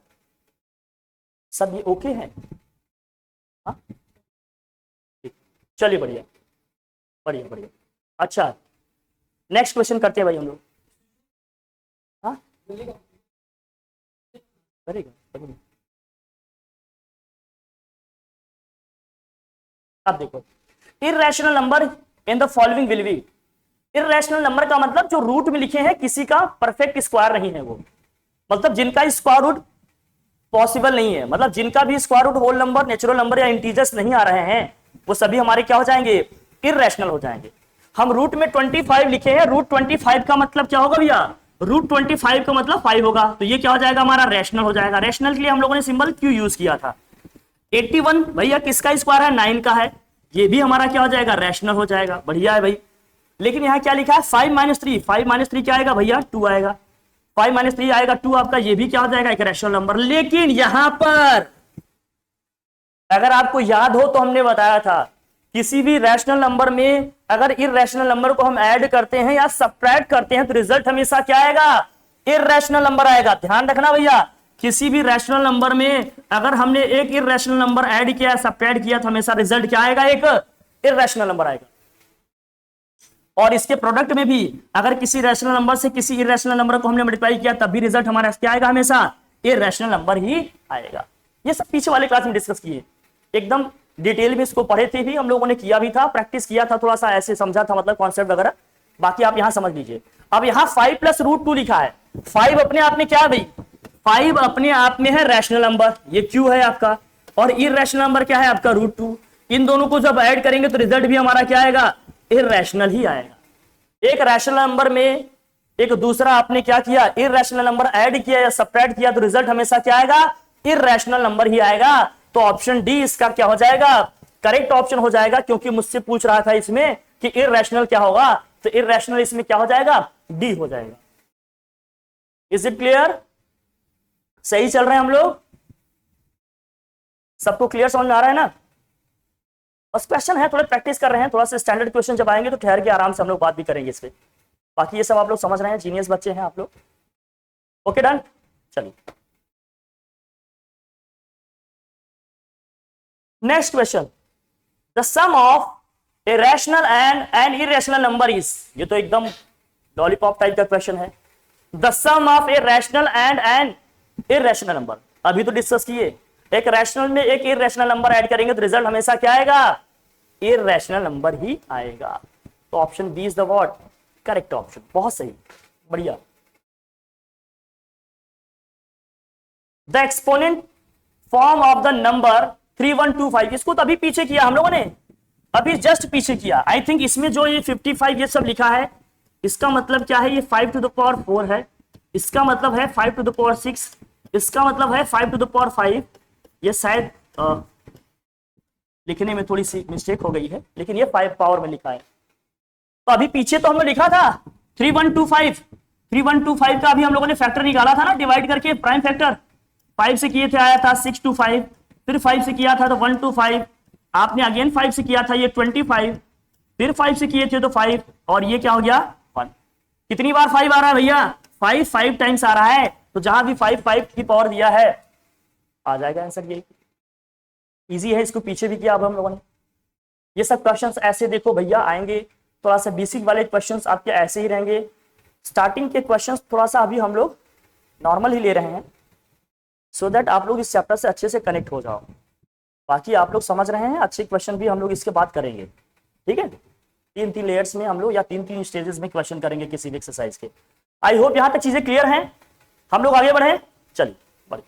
Speaker 1: सब ये ओके है, हाँ चलिए बढ़िया बढ़िया बढ़िया। अच्छा नेक्स्ट क्वेश्चन करते हैं भाई हम लोग, हाँ करेगा। अब देखो irrational number in the following will be, irrational number का मतलब जो रूट में लिखे हैं किसी का परफेक्ट स्क्वायर नहीं है, वो मतलब जिनका स्क्वायर रूट पॉसिबल नहीं है, मतलब जिनका भी square root whole number, natural number या इंटीजर्स नहीं आ रहे हैं, वो सभी हमारे क्या हो जाएंगे, इर्रेशनल हो जाएंगे। हम रूट में 25 लिखे हैं, रूट 25 का मतलब क्या होगा भैया, रूट 25 का मतलब 5 होगा, तो ये क्या हो जाएगा हमारा रैशनल हो जाएगा। रैशनल के लिए हम लोगों ने सिंबल क्यू यूज किया था। 81 भैया किसका स्क्वायर है 9 का है, ये भी हमारा क्या हो जाएगा रैशनल हो जाएगा, बढ़िया है भाई। लेकिन यहाँ क्या लिखा है 5 - 3, 5 - 3 क्या आएगा भैया 2 आएगा, 5 - 3 आएगा 2 आपका, ये भी क्या हो जाएगा एक रैशनल नंबर। लेकिन यहां पर अगर आपको याद हो तो हमने बताया था किसी भी रैशनल नंबर में अगर इर्रेशनल नंबर को हम ऐड करते हैं या सब्ट्रैक्ट करते हैं तो रिजल्ट हमेशा क्या आएगा, इर्रेशनल नंबर आएगा। ध्यान रखना भैया, किसी भी रैशनल नंबर में अगर हमने एक इर्रेशनल नंबर ऐड किया, सब्ट्रैक्ट किया तो हमेशा रिजल्ट क्या आएगा, एक इर्रेशनल नंबर आएगा। और इसके प्रोडक्ट में भी अगर किसी रैशनल नंबर से किसी इर्रेशनल नंबर को हमने मल्टीप्लाई किया तब भी रिजल्ट हमारा क्या आएगा, हमेशा इर्रेशनल नंबर ही आएगा। ये सब पीछे वाले क्लास में डिस्कस किए, एकदम डिटेल में इसको पढ़े थे भी, हम लोगों ने किया भी था, प्रैक्टिस किया था, थोड़ा सा ऐसे समझा था मतलब कॉन्सेप्ट वगैरह, बाकी आप यहां समझ लीजिए। अब यहाँ 5 + √2 लिखा है, 5 अपने आप में क्या है भाई, 5 अपने आप में है रैशनल नंबर, ये क्यू है आपका, और इर्रेशनल नंबर क्या है आपका √2। इन दोनों को जब ऐड करेंगे तो रिजल्ट भी हमारा क्या आएगा, इर्रेशनल ही आएगा। एक रैशनल नंबर में एक दूसरा आपने क्या किया, इर्रेशनल नंबर ऐड किया या सब्ट्रैक्ट किया तो रिजल्ट हमेशा क्या आएगा, इर्रेशनल नंबर ही आएगा। तो ऑप्शन डी इसका क्या हो जाएगा, करेक्ट ऑप्शन हो जाएगा, क्योंकि मुझसे पूछ रहा था इसमें कि इर्रेशनल क्या होगा, तो इर्रेशनल इसमें क्या हो जाएगा, डी हो जाएगा। Is it clear? सही चल रहे हैं हम लोग? सबको क्लियर समझ में आ रहा है ना? बस क्वेश्चन है, थोड़ा प्रैक्टिस कर रहे हैं, थोड़ा सा स्टैंडर्ड क्वेश्चन जब आएंगे तो ठहर के आराम से हम लोग बात भी करेंगे इस पे। बाकी ये सब आप लोग समझ रहे हैं, जीनियस बच्चे हैं आप लोग। ओके डन, चलिए next question. The sum of a rational and an irrational number is, ये तो एकदम लॉलीपॉप टाइप का क्वेश्चन है। The sum of a rational and an irrational number, अभी तो डिस्कस किए, एक रैशनल में एक इरेशनल नंबर ऐड करेंगे तो रिजल्ट हमेशा क्या आएगा? इरेशनल नंबर ही आएगा। तो option B is the what correct option. बहुत सही, बढ़िया। The exponent form of the number 3125, इसको तो अभी पीछे किया हम लोगों ने, अभी जस्ट पीछे किया। आई थिंक इसमें जो ये 55 ये सब लिखा है, इसका मतलब क्या है? ये 5 to the power 4 है, इसका मतलब है 5 to the power 6, इसका मतलब है 5 to the power 5। ये शायद लिखने में थोड़ी सी मिस्टेक हो गई है, लेकिन ये 5 पावर में लिखा है। तो अभी पीछे तो हमने लिखा था 3125 का अभी हम लोगों ने फैक्टर निकाला था ना, डिवाइड करके प्राइम फैक्टर 5 से किए थे, आया था 625, फिर 5 से किया था तो 125, आपने अगेन 5 से किया था ये 25, फिर 5 से किए थे तो 5, और ये क्या हो गया 1। कितनी बार 5 आ रहा है भैया? 5 टाइम्स आ रहा है, तो जहां भी 5 की पावर दिया है आ जाएगा आंसर। यही इजी है, इसको पीछे भी किया अब हम लोगों ने। ये सब क्वेश्चंस ऐसे देखो भैया आएंगे, थोड़ा सा बेसिक वाले क्वेश्चंस आपके ऐसे ही रहेंगे। स्टार्टिंग के क्वेश्चंस थोड़ा सा अभी हम लोग नॉर्मल ही ले रहे हैं, सो दैट आप लोग इस चैप्टर से अच्छे से कनेक्ट हो जाओ। बाकी आप लोग समझ रहे हैं, अच्छे क्वेश्चन भी हम लोग इसके बाद करेंगे, ठीक है? 3 लेयर्स में हम लोग, या 3 स्टेजेस में क्वेश्चन करेंगे किसी भी एक्सरसाइज के। आई होप यहां तक चीजें क्लियर हैं, हम लोग आगे बढ़े। चलिए बढ़िए।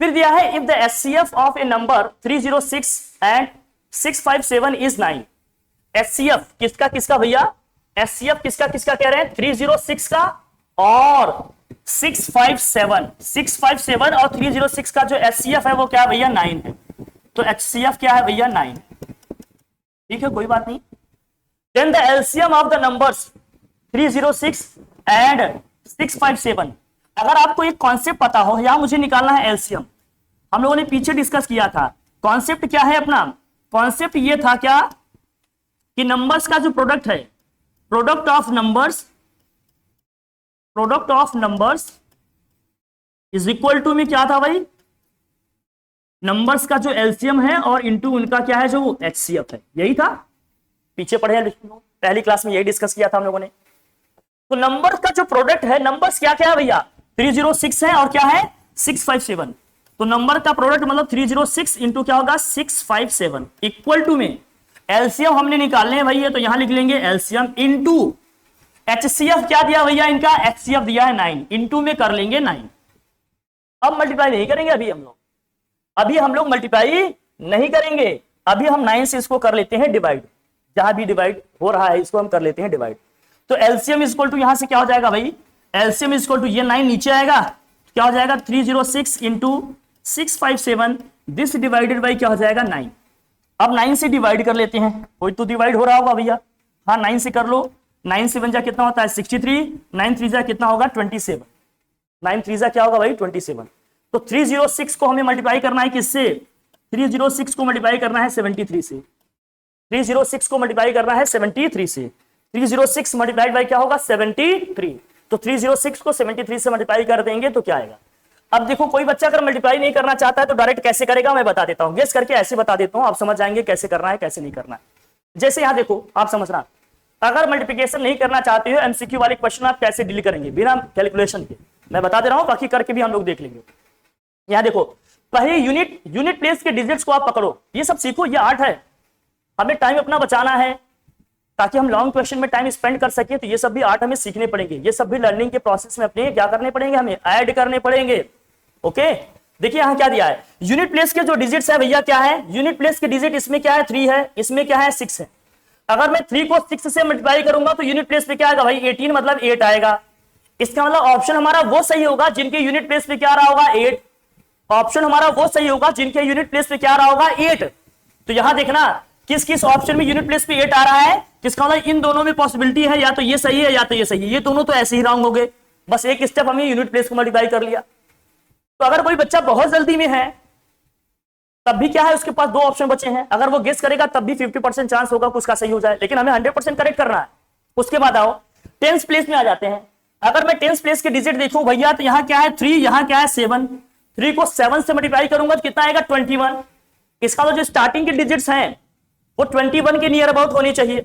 Speaker 1: फिर दिया है if the HCF of A number 306 and 657 is 9। HCF किसका किसका भैया? एचसीएफ किसका किसका कह रहे हैं? 306 का और 657 और 306 का जो एचसीएफ है वो क्या है भैया? 9 है। तो एचसीएफ क्या है भैया? 9। ठीक है, कोई बात नहीं। Then the LCM of the numbers 306 and 657। अगर आपको एक कॉन्सेप्ट पता हो, यहां मुझे निकालना है एलसीएम, हम लोगों ने पीछे डिस्कस किया था। कॉन्सेप्ट क्या है अपना? कॉन्सेप्ट ये था क्या कि नंबर्स का जो प्रोडक्ट है, product of numbers is equal to में क्या था भाई? नंबर्स का जो एलसीएम है और इनटू उनका क्या है जो एचसीएफ है। यही था, पीछे पढ़े पहली क्लास में यही डिस्कस किया था हम लोगों ने। तो नंबर का जो प्रोडक्ट है, नंबर्स क्या क्या है भैया? 306 है और क्या है 657। तो नंबर का प्रोडक्ट मतलब 306 इंटू क्या होगा 657 इक्वल टू में एलसीएम हमने निकालने हैं भाई, ये तो यहां लिख लेंगे एलसीएम इंटू एचसीएफ क्या दिया भैया इनका? एचसीएफ दिया है 9, इंटू में कर लेंगे 9। अब मल्टीप्लाई नहीं करेंगे अभी हम लोग मल्टीप्लाई नहीं करेंगे, अभी हम 9 से इसको कर लेते हैं डिवाइड। जहां भी डिवाइड हो रहा है इसको हम कर लेते हैं डिवाइड। तो एलसीएम इक्वल टू यहां से क्या हो जाएगा भाई? एलसीएम इक्वल टू ये 9 नीचे आएगा, क्या हो जाएगा 306 इंटू 657, दिस डिवाइडेड बाई क्या हो जाएगा 9। अब 9 से डिवाइड कर लेते हैं, कोई तो डिवाइड हो रहा होगा भैया। हाँ 9 से कर लो, 9 से 1 जा कितना होता है 63, 9 3 जा कितना होगा 27, 9 3 जा क्या होगा भाई 27। तो 306 को हमें मल्टीप्लाई करना है किससे? 306 को मल्टीप्लाई करना है 73 से। 306 को मल्टीप्लाई करना है 73 से। 306 मल्टीप्लाइड बाई क्या होगा 73। तो 306 को 73 से मल्टीप्लाई कर देंगे तो क्या आएगा? अब देखो कोई बच्चा अगर मल्टीप्लाई नहीं करना चाहता है तो डायरेक्ट कैसे करेगा मैं बता देता हूं, गेस करके ऐसे बता देता हूं, आप समझ जाएंगे कैसे करना है कैसे नहीं करना है। जैसे यहां देखो आप समझना, अगर मल्टीप्लिकेशन नहीं करना चाहते हो एमसीक्यू वाले क्वेश्चन आप कैसे डील करेंगे बिना कैलकुलेशन के, मैं बता दे रहा हूं, बाकी करके भी हम लोग देख लेंगे। यहां देखो पहले यूनिट प्लेस के डिजिट्स को आप पकड़ो, ये सब सीखो, ये आर्ट है, हमें टाइम अपना बचाना है ताकि हम लॉन्ग क्वेश्चन में टाइम स्पेंड कर सके। तो ये सब भी आर्ट हमें सीखने पड़ेंगे, ये सब भी लर्निंग के प्रोसेस में अपने क्या करने पड़ेंगे, हमें ऐड करने पड़ेंगे। ओके देखिए यहां क्या दिया है, यूनिट प्लेस के जो डिजिट्स है भैया क्या है, यूनिट प्लेस के डिजिट इसमें क्या है 3 है, इसमें क्या है 6 है। अगर मैं 3 को 6 से मल्टीप्लाई करूंगा तो यूनिट प्लेस पे क्या आएगा भाई 18, मतलब 8 आएगा। इसका मतलब ऑप्शन हमारा वो सही होगा जिनके यूनिट प्लेस पे क्या आ रहा होगा 8। ऑप्शन हमारा वो सही होगा जिनके यूनिट प्लेस पे क्या आ रहा होगा 8। तो यहां देखना किस किस ऑप्शन में यूनिट प्लेस पे 8 आ रहा है, किसका मतलब इन दोनों में पॉसिबिलिटी है, या तो ये सही है या तो ये सही है, ये दोनों तो ऐसे ही रॉन्ग हो गए, बस एक स्टेप हमने यूनिट प्लेस को मल्टीप्लाई कर लिया। तो अगर कोई बच्चा बहुत जल्दी में है तब भी क्या है, उसके पास दो ऑप्शन बचे हैं, अगर वो गेस करेगा तब भी 50% चांस होगा कि उसका सही हो जाए, लेकिन हमें 100% करेक्ट करना है। उसके बाद आओ टेंस प्लेस में आ जाते हैं। अगर मैं टेंस प्लेस के डिजिट देखूं भैया तो यहां क्या है 3, यहां क्या है 7, 3 को 7 से मल्टीप्लाई करूंगा तो कितना आएगा 21। इसका तो जो स्टार्टिंग के डिजिट्स हैं वो 21 के नियर अबाउट होनी चाहिए,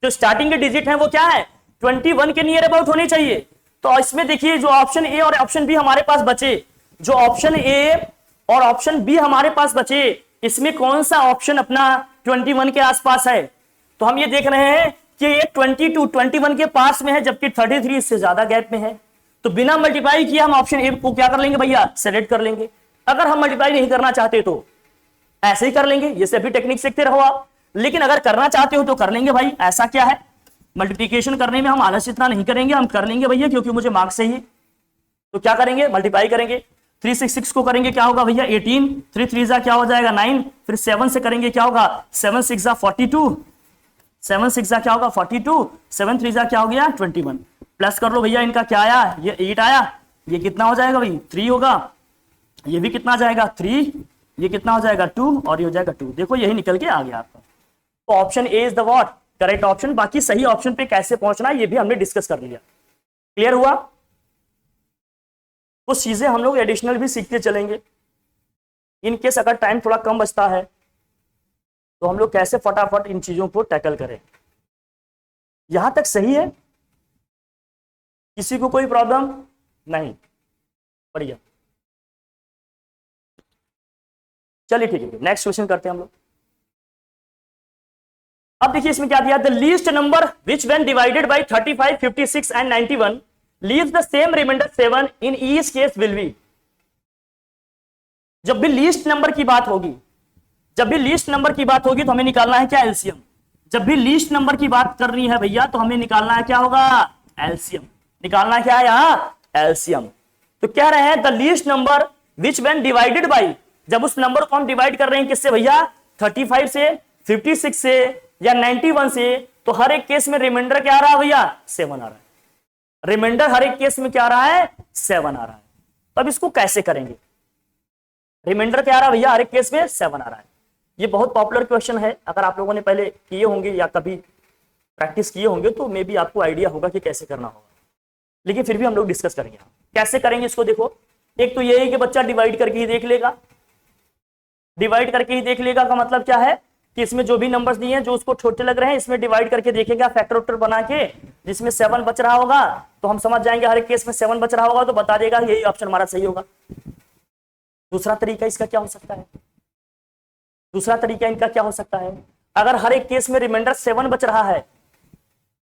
Speaker 1: जो स्टार्टिंग के डिजिट हैं वो क्या है 21 के नियर अबाउट होनी चाहिए। तो इसमें देखिए जो ऑप्शन ए और ऑप्शन बी हमारे पास बचे, जो ऑप्शन ए और ऑप्शन बी हमारे पास बचे, इसमें कौन सा ऑप्शन अपना 21 के आसपास है, तो हम ये देख रहे हैं कि ये 22 21 के पास में है, जबकि 33 इससे ज्यादा गैप में है। तो बिना मल्टीप्लाई किए हम ऑप्शन ए को क्या कर लेंगे भैया, सेलेक्ट कर लेंगे। अगर हम मल्टीप्लाई नहीं करना चाहते तो ऐसे ही कर लेंगे, ये सभी टेक्निक सीखते रहो आप, लेकिन अगर करना चाहते हो तो कर लेंगे भाई। ऐसा क्या है, मल्टीप्लिकेशन करने में हम आलस इतना नहीं करेंगे, हम कर लेंगे भैया, क्योंकि मुझे मार्क्स चाहिए। तो क्या करेंगे, मल्टीप्लाई करेंगे। 3 6 6 को करेंगे क्या होगा भैया 18, 3 3 जा क्या हो जाएगा 9, फिर 7 से करेंगे क्या होगा 7 6 जा 42, 7 6 जा क्या होगा 42, 7 3 जा क्या हो गया 21। प्लस कर लो भैया, इनका क्या आया, ये 8 आया, ये कितना हो जाएगा भाई 3 होगा, ये भी कितना जाएगा 3, ये कितना हो जाएगा 2 और ये हो जाएगा 2। देखो यही निकल के आ गया आपका। तो option A is the what correct option. बाकी सही ऑप्शन पे कैसे पहुंचना ये भी हमने डिस्कस कर लिया। क्लियर हुआ। कुछ चीजें हम लोग एडिशनल भी सीखते चलेंगे, इन केस अगर टाइम थोड़ा कम बचता है तो हम लोग कैसे फटाफट इन चीजों को टैकल करें। यहां तक सही है, किसी को कोई प्रॉब्लम नहीं, बढ़िया। चलिए ठीक है, नेक्स्ट क्वेश्चन करते हैं हम लोग। अब देखिए इसमें क्या दिया, the least number which when divided by 35 56 and 91 leaves the same remainder 7 in each case will be. जब भी लीस्ट नंबर की बात होगी, जब भी लीस्ट नंबर की बात होगी तो हमें निकालना है क्या एलसीएम। जब भी लीस्ट नंबर की बात कर रही है भैया तो हमें निकालना है क्या होगा एलसीएम। निकालना क्या है यहां एलसीएम। तो कह रहे हैं the least number which when divided bye, जब उस नंबर को हम डिवाइड कर रहे हैं किससे भैया 35 से 56 से या 91 से, तो हर एक केस में रिमाइंडर क्या आ रहा है भैया 7 आ रहा है। रिमाइंडर हर एक केस में क्या आ रहा है 7 आ रहा है। तो अब इसको कैसे करेंगे, रिमाइंडर क्या आ रहा है भैया हर एक केस में 7 आ रहा है। ये बहुत पॉपुलर क्वेश्चन है, अगर आप लोगों ने पहले किए होंगे या कभी प्रैक्टिस किए होंगे तो मे बी आपको आइडिया होगा कि कैसे करना होगा, लेकिन फिर भी हम लोग डिस्कस करेंगे कैसे करेंगे इसको। देखो एक तो ये है कि बच्चा डिवाइड करके ही देख लेगा, डिवाइड करके ही देख लेगा का मतलब क्या है कि इसमें जो भी नंबर्स दिए हैं जो उसको छोटे लग रहे हैं इसमें डिवाइड करके देखेगा, फैक्टर वैक्टर बना के, जिसमें 7 बच रहा होगा तो हम समझ जाएंगे हर एक केस में 7 बच रहा होगा तो बता देगा यही ऑप्शन हमारा सही होगा। दूसरा तरीका इसका क्या हो सकता है, दूसरा तरीका इनका क्या हो सकता है, अगर हर एक केस में रिमाइंडर 7 बच रहा है,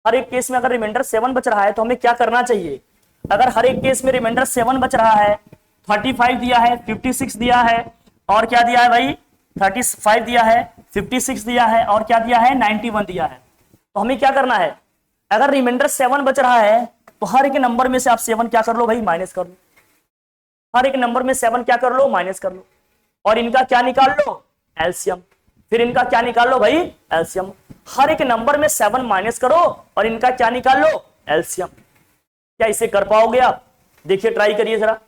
Speaker 1: हर एक केस में अगर रिमाइंडर 7 बच रहा है तो हमें क्या करना चाहिए। अगर हर एक केस में रिमाइंडर 7 बच रहा है, 35 दिया है, 56 दिया है और क्या दिया है भाई 35 दिया है, 56 दिया है और क्या दिया है 91 दिया है, तो हमें क्या करना है। अगर रिमाइंडर 7 बच रहा है तो हर एक नंबर में से आप 7 क्या कर लो भाई माइनस कर लो, हर एक नंबर में 7 क्या कर लो माइनस कर लो, और इनका क्या निकाल लो एलसीएम। फिर इनका क्या निकाल लो भाई एलसीएम। हर एक नंबर में 7 माइनस करो और इनका क्या निकाल लो एलसीएम। क्या इसे कर पाओगे आप, देखिए ट्राई करिए जरा।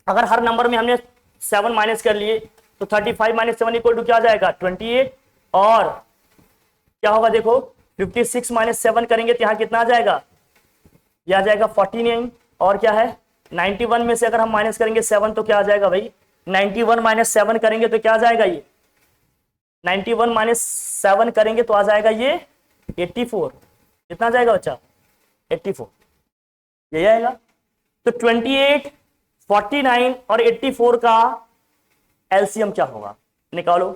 Speaker 1: अगर हर नंबर में हमने 7 माइनस कर लिए तो 35 माइनस 7 इक्वल टू क्या आ जाएगा 28, और क्या होगा देखो 56 माइनस 7 करेंगे तो यहां कितना आ जाएगा, यह आ जाएगा 49, और क्या है 91 में से अगर हम माइनस करेंगे 7 तो क्या आ जाएगा भाई 91 माइनस 7 करेंगे तो क्या आ जाएगा, ये 91 माइनस 7 करेंगे तो आ जाएगा ये 84। कितना जाएगा बच्चा 84, यही आएगा। तो 28, 49 और 84 का एलसीएम क्या होगा निकालो।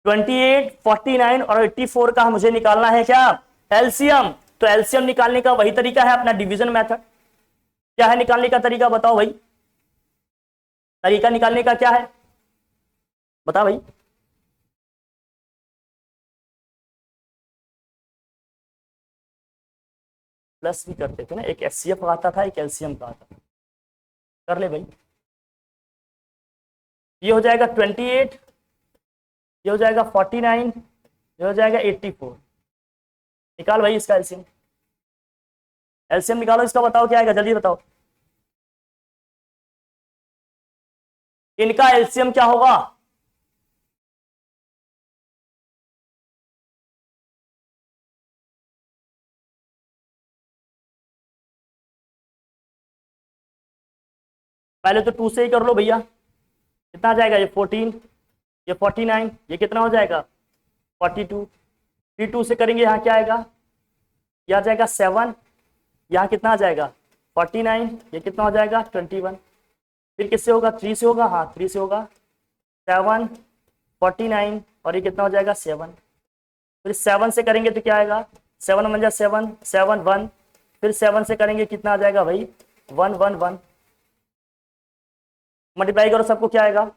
Speaker 1: 28, 49 और 84 का मुझे निकालना है क्या एलसीएम। तो एलसीएम निकालने का वही तरीका है अपना डिवीजन मेथड। क्या है निकालने का तरीका बताओ भाई, तरीका निकालने का क्या है बता भाई। प्लस भी करते थे ना, एक एचसीएफ आता था एक एलसीएम का आता था, कर ले भाई। ये हो जाएगा 28 ये हो जाएगा 49, ये हो जाएगा 84। निकाल भाई इसका एलसीएम, एलसीएम निकालो इसका, बताओ क्या आएगा, जल्दी बताओ। इनका एलसीएम क्या होगा? पहले तो 2 से ही कर लो भैया, कितना आ जाएगा? ये 14, ये 49, ये कितना हो जाएगा? 42। फिर 2 से करेंगे, यहाँ क्या आएगा? यह आ जाएगा 7, यहाँ कितना आ जाएगा? 49, ये कितना हो जाएगा? 21। फिर किससे होगा? 3 से होगा, हाँ 3 से होगा। 7, 49 और ये कितना हो जाएगा? 7। फिर 7 से करेंगे तो क्या आएगा? 7 1 7, 7 1। फिर 7 से करेंगे कितना आ जाएगा भाई? 1 1 1। मल्टीप्लाई करो सबको, क्या आएगा?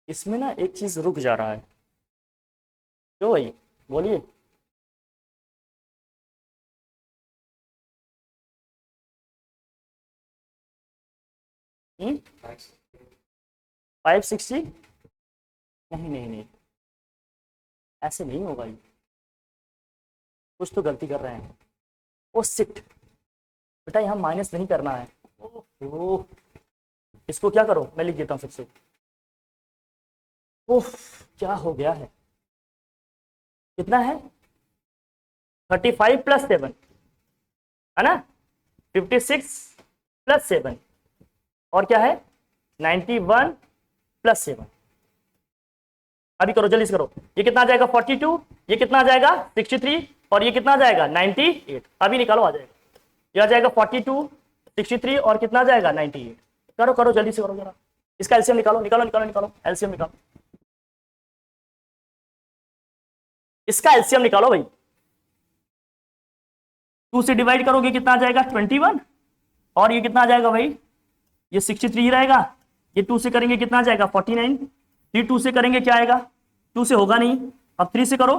Speaker 1: इसमें ना एक चीज रुक जा रहा है, क्यों भाई? बोलिए। हम्म, 560? नहीं नहीं नहीं, ऐसे नहीं होगा ये, कुछ तो गलती कर रहे हैं। ओ सिट, बेटा यहाँ माइनस नहीं करना है। ओह, इसको क्या करो, मैं लिख देता हूँ सबसे। ओह, क्या हो गया है? कितना है? 35 + 7 है ना, 56 + 7 और क्या है? 91 + 7। अभी करो, जल्दी से करो। ये कितना आ जाएगा? 42, ये कितना आ जाएगा? 63 और ये कितना आ जाएगा? 98। अभी निकालो, आ जाएगा। ये आ जाएगा 42, 63 और कितना आ जाएगा? 98। करो करो, जल्दी से करो जरा, इसका एलसीएम निकालो, निकालो निकालो निकालो, एलसीएम निकालो, इसका एलसीएम निकालो भाई। 2 से डिवाइड करोगे कितना आ जाएगा? 21 और ये कितना आ जाएगा भाई? ये 63 ही रहेगा। ये 2 से करेंगे कितना आ जाएगा? 49। फिर 2 से करेंगे क्या आएगा? 2 से होगा नहीं, अब 3 से करो,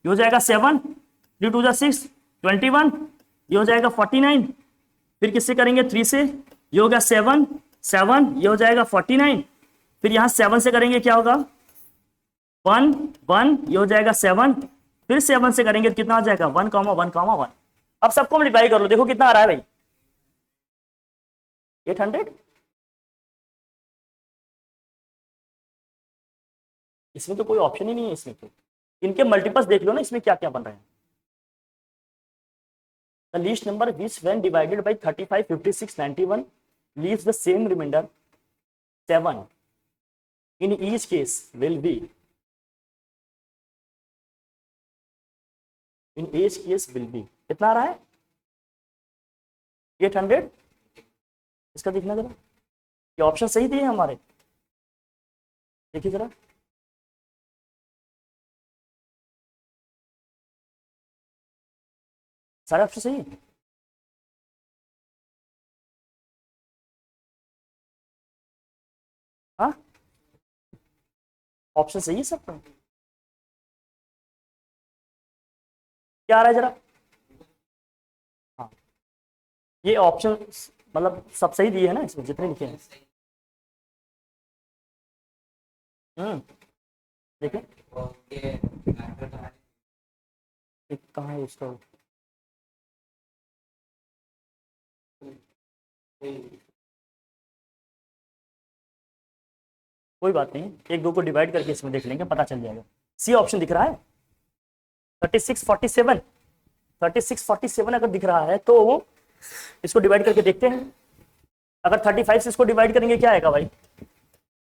Speaker 1: ये हो जाएगा 7, 3 2 6, 21, ये हो जाएगा 49। फिर किससे करेंगे? 3 से, ये होगा 7 7, ये हो जाएगा 49। फिर यहाँ 7 से करेंगे क्या होगा? 1 1, ये हो जाएगा 7। फिर 7 से करेंगे कितना आ जाएगा? 1 1 1। अब सबको मल्टीप्लाई कर लो, देखो कितना आ रहा है भाई? 800। इसमें तो कोई ऑप्शन ही नहीं है, इसमें तो इनके मल्टीपल्स देख लो ना, इसमें क्या क्या बन रहे हैं। The least number which when divided by 35, 56, 91 leaves the same remainder 7 in each case will be, in each case will be कितना आ रहा है? 800। इसका देखना जरा, ये ऑप्शन सही दिए हमारे, देखिए जरा। सारे ऑप्शन सही है? हाँ, ऑप्शन सही है सबका? क्या आ रहा है जरा? हाँ, ये ऑप्शन मतलब सब सही दिए है ना इसमें, जितने लिखे हैं। देखिए कहाँ है उसका? कोई बात नहीं, एक दो को डिवाइड करके इसमें देख लेंगे, पता चल जाएगा। सी ऑप्शन दिख रहा है 36 47, 36 47 अगर दिख रहा है तो इसको डिवाइड करके देखते हैं। अगर 35 से इसको डिवाइड करेंगे क्या आएगा भाई?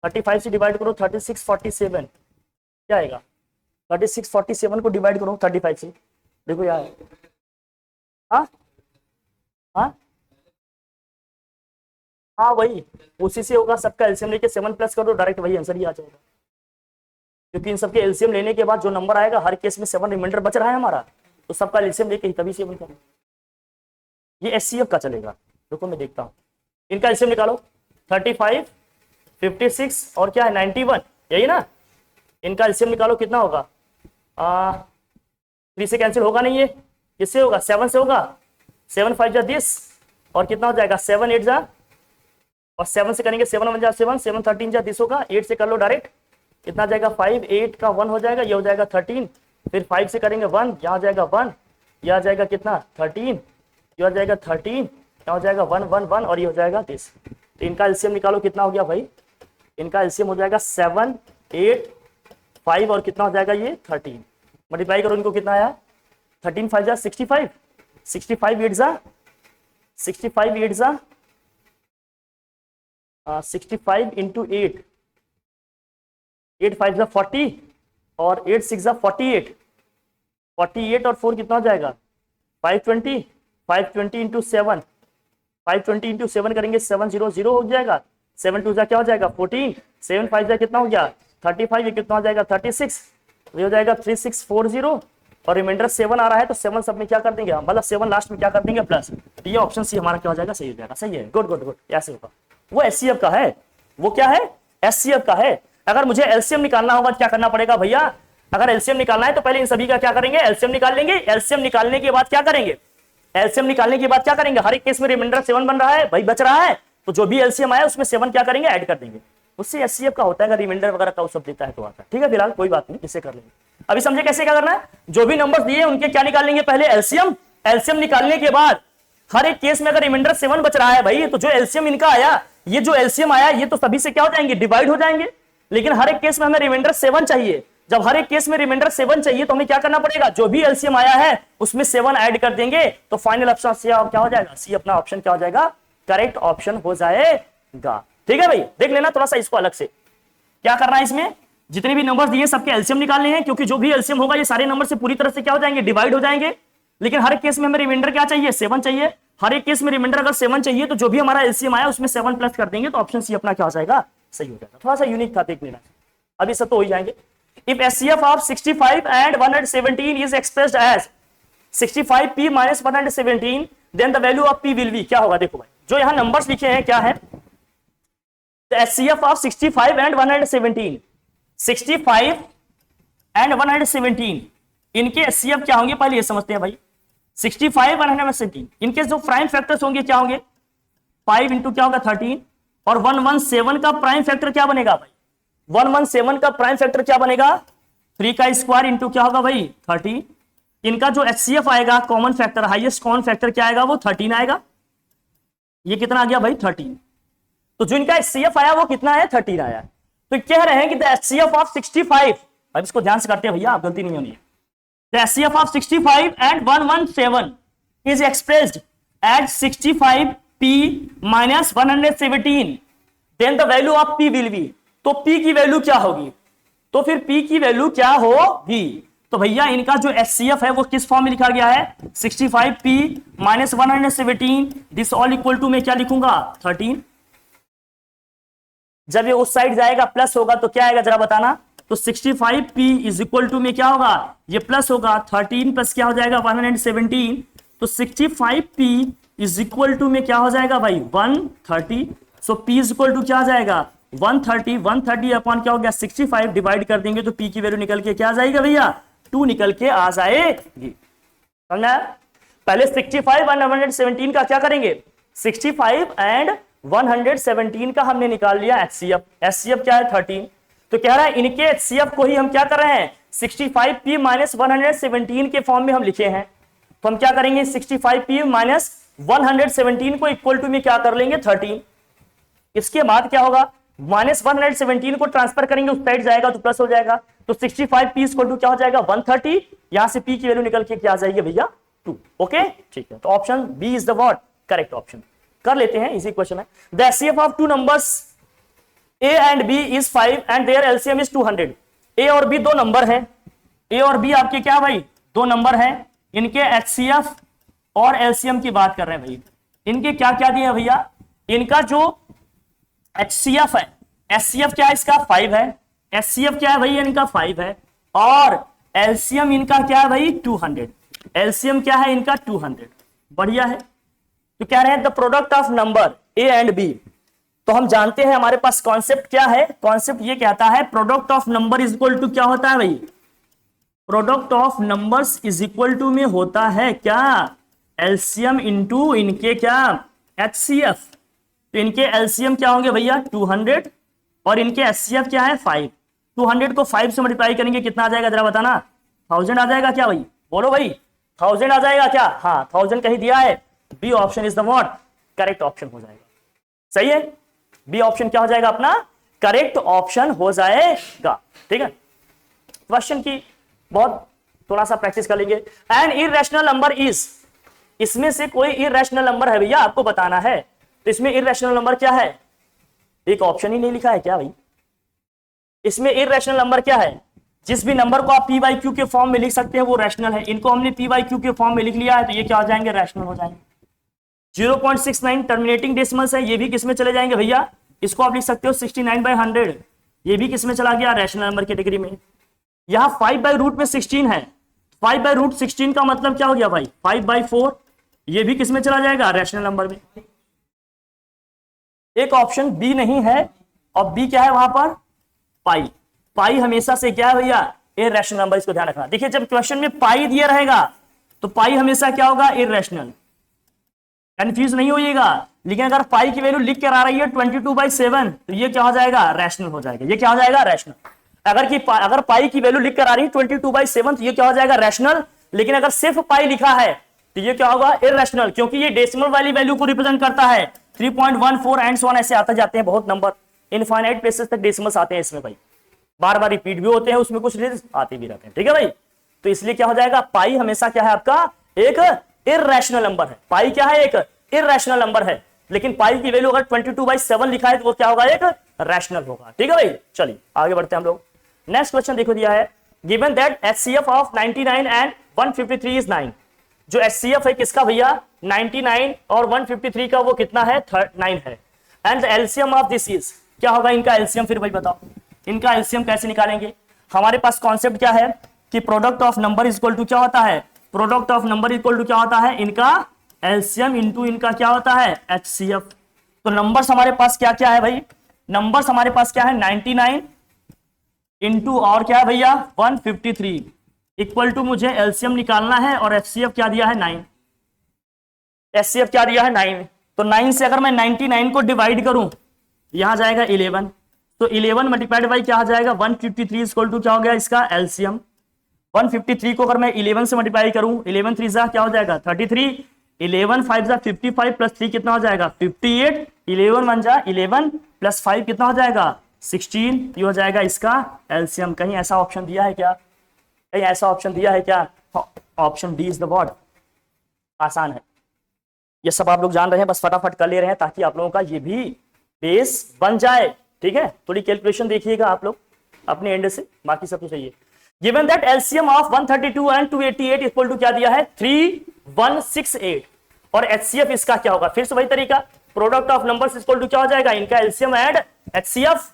Speaker 1: 35 से डिवाइड करो 36 47, क्या आएगा? 36 47 को डिवाइड करो 35 से, देखो यार। हाँ हाँ हाँ, वही उसी से होगा, सबका एलसीएम लेके 7 प्लस करो, डायरेक्ट वही आंसर ही आ जाएगा। क्योंकि इन सबके एलसीएम लेने के बाद जो नंबर आएगा, हर केस में 7 रिमाइंडर बच रहा है हमारा, तो सबका एलसीएम लेके ही तभी 7 करें। ये एचसीएफ का चलेगा, देखो मैं देखता हूँ। इनका एलसीएम निकालो, 35, 56 और क्या है 91, यही ना। इनका एलसीएम निकालो, कितना होगा? 3 से कैंसिल होगा नहीं, ये किससे होगा? 7 से होगा। 7 5 जा 10 और कितना हो जाएगा? 7 8 जा और 7 से करेंगे 7 1 जा 7, 7 13 जा 30 होगा, 8 से कर लो डायरेक्ट, कितना जाएगा 5, 8 का 1 हो जाएगा, ये हो जाएगा 13, फिर 5 से करेंगे 1, यहाँ जाएगा 1, यह आ जाएगा कितना 13, ये हो जाएगा 13, यहाँ हो जाएगा 1 1 1 और ये हो जाएगा 30। तो इनका एलसीएम निकालो, कितना हो गया भाई, इनका एलसीएम हो जाएगा 7 8 5 और कितना हो जाएगा ये 13, मल्टीप्लाई करो इनको, कितना आया 13 5 जा 65, 65 8 जा 65 8 जा 65 इंटू 8, 8 5 जा 40 और 8 6 जा 48, 48 और 4 कितना हो जाएगा 520, 520 इंटू 7, 520 इंटू 7 करेंगे 700 हो जाएगा, 7 2 जा क्या हो जाएगा 14, 7 5 जा कितना हो गया 35, ये कितना हो जाएगा 36, ये हो जाएगा 3640 और रिमाइंडर 7 आ रहा है तो 7 सब में क्या कर देंगे, मतलब 7 लास्ट में क्या कर देंगे प्लस, तो ये ऑप्शन सी हमारा क्या हो जाएगा, सही हो जाएगा। सही है, गुड गुड गुड, ऐसे होगा। वो एचसीएफ का है, वो क्या है एचसीएफ का है। अगर मुझे एलसीएम निकालना होगा क्या करना पड़ेगा भैया, अगर एलसीएम निकालना है तो पहले इन सभी का क्या करेंगे, एलसीएम निकाल लेंगे। एलसीएम निकालने के बाद क्या करेंगे, एलसीएम निकालने के बाद क्या करेंगे, हर एक केस में रिमाइंडर 7 बन रहा है भाई, बच रहा है, तो जो भी एलसीएम आया उसमें 7 क्या करेंगे, ऐड कर देंगे, उससे एचसीएफ का होता है। अगर रिमाइंडर वगैरह का सब देता है तो आता है, ठीक है, फिलहाल कोई बात नहीं, इसे कर लेंगे। अभी समझे कैसे क्या करना है, जो भी नंबर्स दिए उनके क्या निकाल लेंगे, पहले एलसीएम, एलसीएम निकालने के बाद हर एक केस में अगर रिमाइंडर 7 बच रहा है भाई, तो जो एलसीएम इनका आया, ये जो एलसीएम आया ये तो सभी से क्या हो जाएंगे, डिवाइड हो जाएंगे, लेकिन हर एक केस में हमें रिमाइंडर 7 चाहिए। जब हर एक केस में रिमाइंडर 7 चाहिए तो हमें क्या करना पड़ेगा, जो भी एलसीएम आया है उसमें 7 ऐड कर देंगे, तो फाइनल ऑप्शन क्या हो जाएगा, सी अपना ऑप्शन क्या हो जाएगा, करेक्ट ऑप्शन हो जाएगा। ठीक है भाई, देख लेना थोड़ा सा इसको अलग से क्या करना है। इसमें जितने भी नंबर्स दिए सबके एलसीएम निकालने हैं, क्योंकि जो भी एलसीएम होगा ये सारे नंबर से पूरी तरह से क्या हो जाएंगे, डिवाइड हो जाएंगे, लेकिन हर एक केस में हमें रिमाइंडर क्या चाहिए, 7 चाहिए। हर एक केस में रिमाइंडर अगर 7 चाहिए तो जो भी हमारा एलसीएम आया उसमें 7 प्लस कर देंगे, तो ऑप्शन सी अपना क्या हो जाएगा, सही हो जाएगा। थोड़ा सा यूनिक था, देख लेना, अभी सब तो हो ही जाएंगे। If HCF of 65 and 117 is expressed as 65p minus 117, then the value of p will be, क्या होगा देखो भाई, जो यहां नंबर्स लिखे हैं क्या है, एचसीएफ ऑफ 65 एंड 117, 65 एंड 117 इनके एचसीएफ क्या होंगे, पहले ये समझते हैं भाई। 65 117 इनके जो प्राइम फैक्टर्स होंगे क्या होंगे, 5 इंटू क्या होगा 13, और 117 का प्राइम फैक्टर क्या बनेगा भाई, 117 का प्राइम फैक्टर क्या बनेगा, 3 का स्क्वायर इंटू क्या होगा भाई 30। इनका जो एचसीएफ आएगा common factor, highest common factor क्या आएगा, वो 13 आएगा। ये कितना आ गया भाई 13, तो जो इनका एचसीएफ आया वो कितना है, 13 आया। तो कह रहे हैं कि द एचसीएफ ऑफ 65, अब इसको ध्यान से करते हैं भैया, आप गलती नहीं होनी है। The HCF of 65 and 117 is expressed at 65p minus 117, then the value of p will be, तो p की वैल्यू क्या होगी, तो फिर p की वैल्यू क्या होगी, तो भैया इनका जो एचसीएफ है वो किस फॉर्म में लिखा गया है, 65p minus 117, this all equal to में क्या लिखूंगा 13। जब ये उस साइड जाएगा प्लस होगा तो क्या आएगा जरा बताना, तो 65p इज इक्वल टू में क्या होगा, ये प्लस होगा, 13 प्लस क्या हो जाएगा 117, तो 65p इज इक्वल टू में क्या हो जाएगा भाई 130। सो p इज इक्वल टू क्या आ जाएगा 130, 130 अपॉन क्या हो गया 65, डिवाइड कर देंगे तो p की वैल्यू निकल के क्या आ जाएगा भैया 2 निकल के आ जाएगी। समझा, पहले 65 और 117 का क्या करेंगे, 65 एंड 117 का हमने निकाल लिया एचसीएफ, एचसीएफ क्या है 13, तो कह रहा है इनके एचसीएफ को ही हम क्या कर रहे हैं 65p माइनस 117 के फॉर्म में हम लिखे हैं, तो हम क्या करेंगे 65p माइनस 117 को इक्वल टू में क्या कर लेंगे 13। इसके बाद क्या होगा, माइनस 117 को ट्रांसफर करेंगे उस साइड जाएगा तो प्लस हो जाएगा, तो 65p इक्वल टू क्या हो जाएगा 130, यहां से p की वैल्यू निकल के क्या आ जाएगी भैया 2। ओके ठीक है, तो option B is the what correct option. कर लेते हैं, इसी क्वेश्चन है। The HCF of two numbers a and b is 5 and their LCM is 200। a और b दो नंबर है, a और b आपके क्या भाई दो नंबर है, इनके एचसीएफ और एलसीएम की बात कर रहे हैं भाई। इनके क्या क्या दिए हैं भैया, इनका जो एचसीएफ है, एचसीएफ क्या है इसका 5 है, एचसीएफ क्या है भाई इनका 5 है, और एलसीएम इनका क्या है भाई 200, एलसीएम क्या है इनका 200। बढ़िया है, तो कह रहे हैं the product of number A and B, तो हम जानते हैं हमारे पास कॉन्सेप्ट क्या है, कॉन्सेप्ट ये कहता है product of number is equal to क्या होता है भाई, product of numbers is equal to में होता है क्या एलसीएम इनटू इनके क्या एचसीएफ। तो इनके एलसीएम क्या होंगे भैया 200 और इनके एचसीएफ क्या है 5। 200 को 5 से मल्टीप्लाई करेंगे कितना आ जाएगा जरा बताना, 1000 आ जाएगा क्या भाई, बोलो भाई 1000 आ जाएगा क्या, हाँ 1000 कहीं दिया है, B option is the what correct option हो जाएगा। सही है, बी ऑप्शन क्या हो जाएगा अपना करेक्ट ऑप्शन हो जाएगा। ठीक है, क्वेश्चन की बहुत थोड़ा सा प्रैक्टिस कर लेंगे। एन इररेशनल नंबर इज, इसमें से कोई इररेशनल नंबर है भैया आपको बताना है, तो इसमें इररेशनल नंबर क्या है, एक ऑप्शन ही नहीं लिखा है क्या भाई, इसमें इररेशनल नंबर क्या है, जिस भी नंबर को आप पी बाई क्यू के फॉर्म में लिख सकते हैं वो रैशनल है, इनको हमने पी बाई क्यू के फॉर्म में लिख लिया है तो ये क्या हो जाएंगे रैशनल हो जाएंगे। 0.69 टर्मिनेटिंग डेसिमल्स है, ये भी किसमें चले जाएंगे भैया, इसको आप लिख सकते हो 69/100, ये भी किसमें चला गया रैशनल नंबर कैटेगरी में। यहां 5/√16 है, 5/√16 का मतलब क्या हो गया भाई 5/4, ये भी किसमें चला जाएगा रैशनल नंबर में। एक ऑप्शन बी नहीं है और बी क्या है वहां पर पाई, पाई हमेशा से क्या है भैया इररेशनल नंबर, इसको ध्यान रखना। देखिए जब क्वेश्चन में पाई दिया रहेगा तो पाई हमेशा क्या होगा इररेशनल, कंफ्यूज नहीं होइएगा। लेकिन अगर पाई की वैल्यू लिख कर आ रही है 22/7 तो ये क्या हो जाएगा रैशनल हो जाएगा, ये क्या हो जाएगा रैशनल। अगर पाई की वैल्यू लिख कर आ रही है 22/7 तो ये क्या हो जाएगा रैशनल, लेकिन अगर सिर्फ पाई लिखा है तो ये क्या होगा इररेशनल, क्योंकि ये डेसिमल वाली वैल्यू को रिप्रेजेंट करता है। 3.14 एंड सो ऑन ऐसे आते जाते हैं बहुत नंबर, इनफाइनाइट प्लेसेस तक डेसिमल्स आते हैं इसमें भाई, बार बार रिपीट भी होते हैं, उसमें कुछ आते भी रहते हैं। ठीक है भाई, तो इसलिए क्या हो जाएगा पाई हमेशा क्या है आपका एक इररेशनल नंबर है, पाई क्या है एक इररेशनल नंबर है, लेकिन पाई की वैल्यू अगर 22/7 लिखा है तो वो क्या होगा एक रैशनल होगा। ठीक है भाई, चलिए आगे बढ़ते हैं हम लोग। नेक्स्ट क्वेश्चन देखो दिया है, given that HCF of 99 and 153 is 9। जो HCF है किसका भैया 99 और 153 का वो कितना है 9 है, and the LCM of this is, क्या होगा इनका एलसीएम, फिर भाई बताओ इनका एलसीएम कैसे निकालेंगे। हमारे पास कॉन्सेप्ट क्या है कि product of number is equal to क्या होता है, product of number is equal to क्या होता है इनका एलसीएम इंटू इनका क्या होता है HCF। तो नंबर्स हमारे पास क्या क्या है भाई, नंबर्स हमारे पास क्या है 99 इंटू और क्या है भैया 153 इक्वल टू मुझे एलसीएम निकालना है और HCF क्या दिया है 9, HCF क्या दिया है 9। तो 9 से अगर मैं 99 को डिवाइड करूं यहां जाएगा 11, तो 11 मल्टीप्लाइड बाई क्या आ जाएगा 153 इक्वल टू क्या हो गया इसका एलसीएम। 153 को अगर मैं 11 से मल्टीप्लाई करूं 11 3 जा क्या हो जाएगा 33, 11 5 जा 55 प्लस 3 कितना हो जाएगा 58, 11 1 जा 11 प्लस 5 कितना हो जाएगा 16, ये हो जाएगा इसका एलसीएम। कहीं ऐसा ऑप्शन दिया है क्या, कहीं ऐसा ऑप्शन दिया है क्या, option D is the word. आसान है, ये सब आप लोग जान रहे हैं, बस फटाफट कर ले रहे हैं ताकि आप लोगों का ये भी बेस बन जाए। ठीक है, थोड़ी कैलकुलेशन देखिएगा आप लोग अपने एंड से, बाकी सब तो चाहिए। Given that LCM of 132 and 288 equal to क्या दिया है 3168 और HCF इसका क्या होगा, फिर से वही तरीका, product of numbers equal to क्या हो जाएगा इनका एलसीएम एंड HCF।